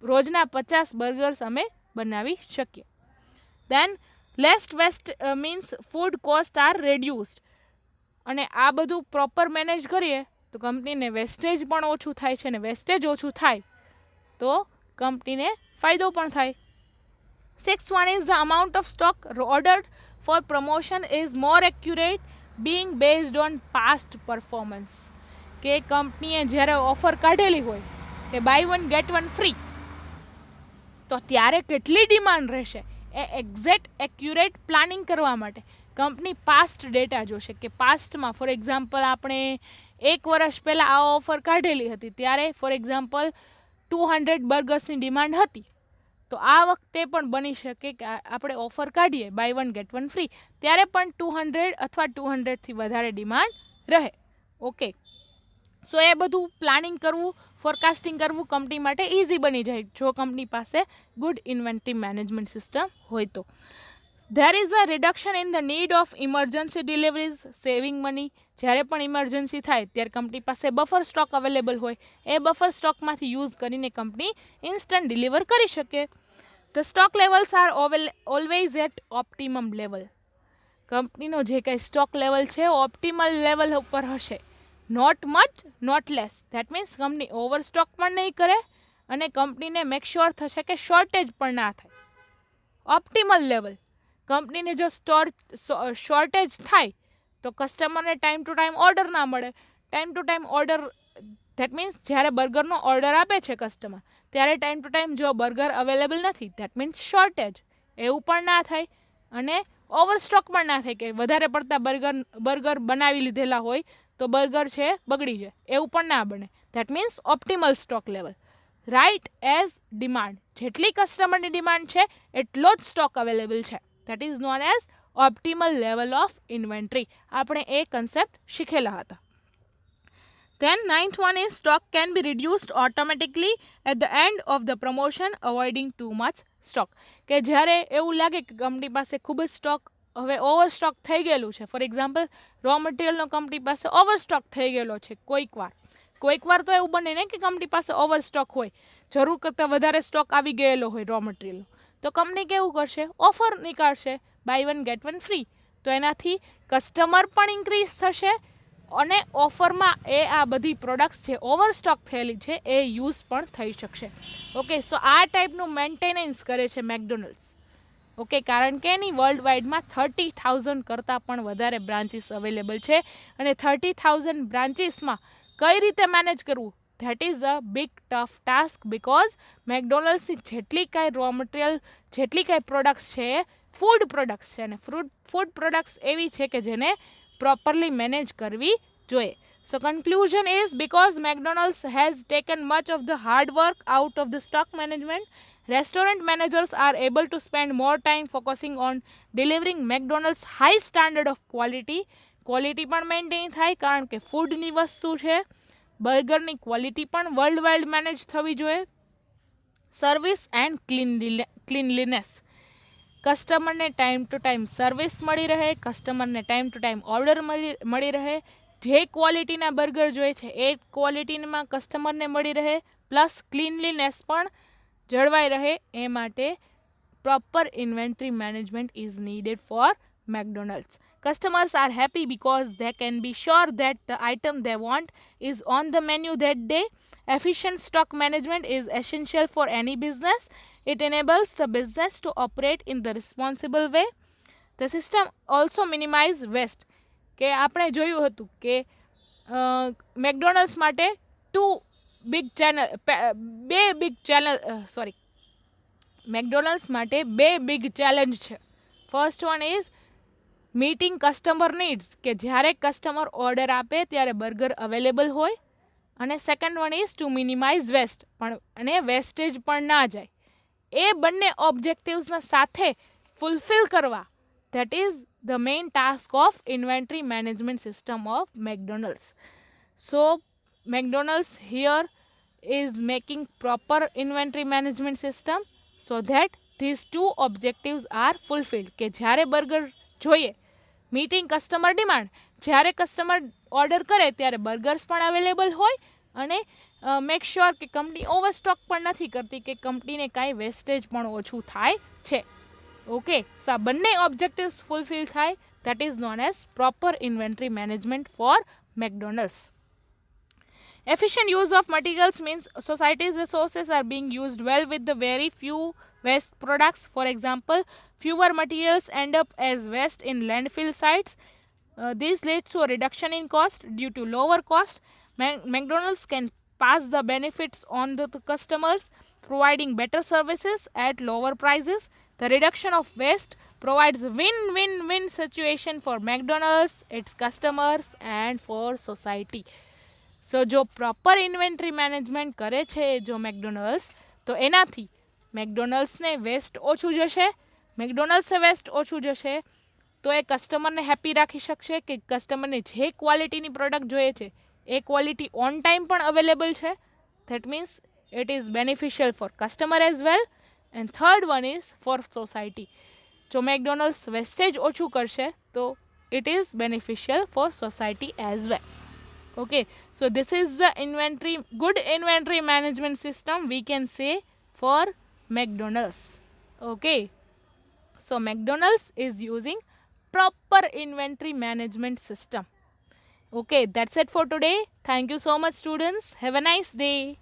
રોજના 50 બર્ગર્સ અમે બનાવી શકીએ. Then less waste means food cost are reduced. અને આ બધું પ્રોપર મેનેજ કરીએ તો કંપનીને વેસ્ટેજ પણ ઓછું થાય છે, અને વેસ્ટેજ ઓછું થાય તો કંપનીને ફાયદો પણ થાય. Sixth one is the amount of stock ordered for promotion is more accurate being based on past performance. કે કંપનીએ જ્યારે ઓફર કાઢેલી હોય કે buy one get one free, તો ત્યારે કેટલી ડિમાન્ડ રહેશે એ એક્ઝેક્ટ એક્યુરેટ પ્લાનિંગ કરવા માટે કંપની પાસ્ટ ડેટા જોશે કે પાસ્ટમાં ફોર એક્ઝામ્પલ આપણે 1 વર્ષ પહેલાં આ ઓફર કાઢેલી હતી ત્યારે ફોર એક્ઝામ્પલ 200 બર્ગર્સની ડિમાન્ડ હતી, તો આ વખતે પણ બની શકે કે આપણે ઓફર કાઢીએ buy one get one free ત્યારે પણ 200 અથવા 200થી વધારે ડિમાન્ડ રહે. ઓકે, સો એ બધું પ્લાનિંગ કરવું, ફોરકાસ્ટિંગ કરવું કંપની માટે ઇઝી બની જાય જો કંપની પાસે ગુડ ઇન્વેન્ટરી મેનેજમેન્ટ સિસ્ટમ હોય તો. There is a reduction in the need of emergency deliveries, saving money. જ્યારે પણ ઇમરજન્સી થાય ત્યારે કંપની પાસે બફર સ્ટોક અવેલેબલ હોય, એ બફર સ્ટોકમાંથી યુઝ કરીને કંપની ઇન્સ્ટન્ટ ડિલિવર કરી શકે. The stock levels are always at optimum level. કંપનીનો જે કંઈ સ્ટોક લેવલ છે ઓપ્ટિમલ લેવલ ઉપર હશે. Not much not less. That means company over stock પણ નહીં કરે અને કંપનીને મેક શ્યોર થશે કે શોર્ટેજ પણ ના થાય. Optimal level. કંપનીને જો શોર્ટેજ થાય તો કસ્ટમરને ટાઈમ ટુ ટાઈમ ઓર્ડર ના મળે. Time to time order that means જ્યારે બર્ગરનો ઓર્ડર આપે છે કસ્ટમર ત્યારે ટાઈમ ટુ ટાઈમ જો બર્ગર અવેલેબલ નથી દેટ મીન્સ શોર્ટેજ. એવું પણ ના થાય અને ઓવરસ્ટોક પણ ના થાય કે વધારે પડતા બર્ગર બનાવી લીધેલા હોય તો બર્ગર છે બગડી જાય, એવું પણ ના બને. That means optimal stock level. Right as demand. જેટલી કસ્ટમરની ડિમાન્ડ છે એટલો જ સ્ટોક અવેલેબલ છે. That is known as optimal level of inventory. આપણે એ કન્સેપ્ટ શીખેલા હતા. Then ninth one is stock can be reduced automatically at the end of the promotion, avoiding too much stock. કે જ્યારે એવું લાગે કે કંપની પાસે ખૂબ જ સ્ટોક હવે ઓવર સ્ટોક થઈ ગયેલું છે, ફોર એક્ઝામ્પલ રો મટીરિયલનો કંપની પાસે ઓવર સ્ટોક થઈ ગયેલો છે કોઈક વાર તો એવું બને ને કે કંપની પાસે ઓવર સ્ટોક હોય, જરૂર કરતાં વધારે સ્ટોક આવી ગયેલો હોય રો મટીરિયલનો, તો કંપની કેવું કરશે, ઓફર નીકાળશે, buy one get one free. તો એનાથી કસ્ટમર પણ ઇન્ક્રીઝ થશે અને ઓફરમાં એ આ બધી પ્રોડક્ટ્સ જે ઓવર સ્ટોક થયેલી છે એ યુઝ પણ થઈ શકશે. ઓકે, સો આ ટાઈપનું મેન્ટેનન્સ કરે છે મેકડોનલ્ડ્સ. ઓકે, કારણ કે એની વર્લ્ડ વાઇડમાં 30,000 કરતાં પણ વધારે બ્રાન્ચીસ અવેલેબલ છે અને 30,000 બ્રાન્ચીસમાં કઈ રીતે મેનેજ કરવું, that is a big tough task. Because મેકડોનલ્ડ્સની જેટલી કાંઈ રો મટીરિયલ, જેટલી કાંઈ પ્રોડક્ટ્સ છે એ ફૂડ પ્રોડક્ટ્સ છે અને ફૂડ પ્રોડક્ટ્સ એવી છે કે જેને properly manage કરવી જોઈએ. So conclusion is, because McDonald's has taken much of the hard work out of the stock management, restaurant managers are able to spend more time focusing on delivering McDonald's high standard of quality. Quality પણ maintain થાય કારણ કે ફૂડની વસ્તુ છે. બર્ગરની quality પણ world wide manage થવી જોઈએ. Service and cleanliness. કસ્ટમરને ટાઈમ ટુ ટાઈમ સર્વિસ મળી રહે, કસ્ટમરને ટાઈમ ટુ ટાઈમ ઓર્ડર મળી રહે, જે ક્વોલિટીના બર્ગર જોઈએ છે એ ક્વોલિટીમાં કસ્ટમરને મળી રહે, પ્લસ ક્લીનલીનેસ પણ જળવાઈ રહે. એ માટે proper inventory management is needed for McDonald's. Customers are happy because they can be sure that the item they want is on the menu that day. Efficient stock management is essential for any business. It enables the business to operate in the responsible way. The system also minimize waste. કે આપણે જોયું હતું કે McDonald's માટે McDonald's માટે બે big challenge છે. First one is meeting customer needs, કે જ્યારે કસ્ટમર ઓર્ડર આપે ત્યારે બર્ગર અવેલેબલ હોય, અને second one is to minimise waste, પણ અને વેસ્ટેજ પણ ના જાય. એ બંને ઓબ્જેક્ટિવ્સના સાથે ફૂલફિલ કરવા, that is the main task of inventory management system of McDonald's. So McDonald's here is making proper inventory management system so that these two objectives are fulfilled. કે જ્યારે બર્ગર જોઈએ, મીટિંગ કસ્ટમર ડિમાન્ડ, જ્યારે customer order કરે ત્યારે burgers પણ available હોય અને make sure કે કંપની ઓવરસ્ટોક પણ નથી કરતી, કે કંપનીને કાંઈ વેસ્ટેજ પણ ઓછું થાય છે. ઓકે, સો આ બંને ઓબ્જેક્ટિવ્સ ફૂલફિલ થાય, that is known as proper inventory management for McDonald's. Efficient use of materials means society's resources are being used well with the very few waste products. For example, fewer materials end up as waste in landfill sites. This leads to a reduction in cost. Due to lower cost, McDonald's can pass the benefits on to the customers, providing better services at lower prices. The reduction of waste provides a win-win-win situation for McDonald's, its customers and for society. સો જો proper inventory management કરે છે જો McDonald's, તો એનાથી મેકડોનલ્ડ્સને waste ઓછું જશે, મેકડોનલ્ડ્સે waste ઓછું જશે, તો એ કસ્ટમરને હેપી રાખી શકશે કે કસ્ટમરને જે ક્વોલિટીની પ્રોડક્ટ જોઈએ છે એ ક્વોલિટી ઓન ટાઈમ પણ અવેલેબલ છે. That means it is beneficial for customer as well. And third one is for society. જો મેકડોનલ્ડ્સ વેસ્ટેજ ઓછું કરશે તો it is beneficial for society as well. Okay, so this is the good inventory management system we can say for McDonald's. Okay, so McDonald's is using proper inventory management system. Okay, that's it for today. Thank you so much, students. Have a nice day.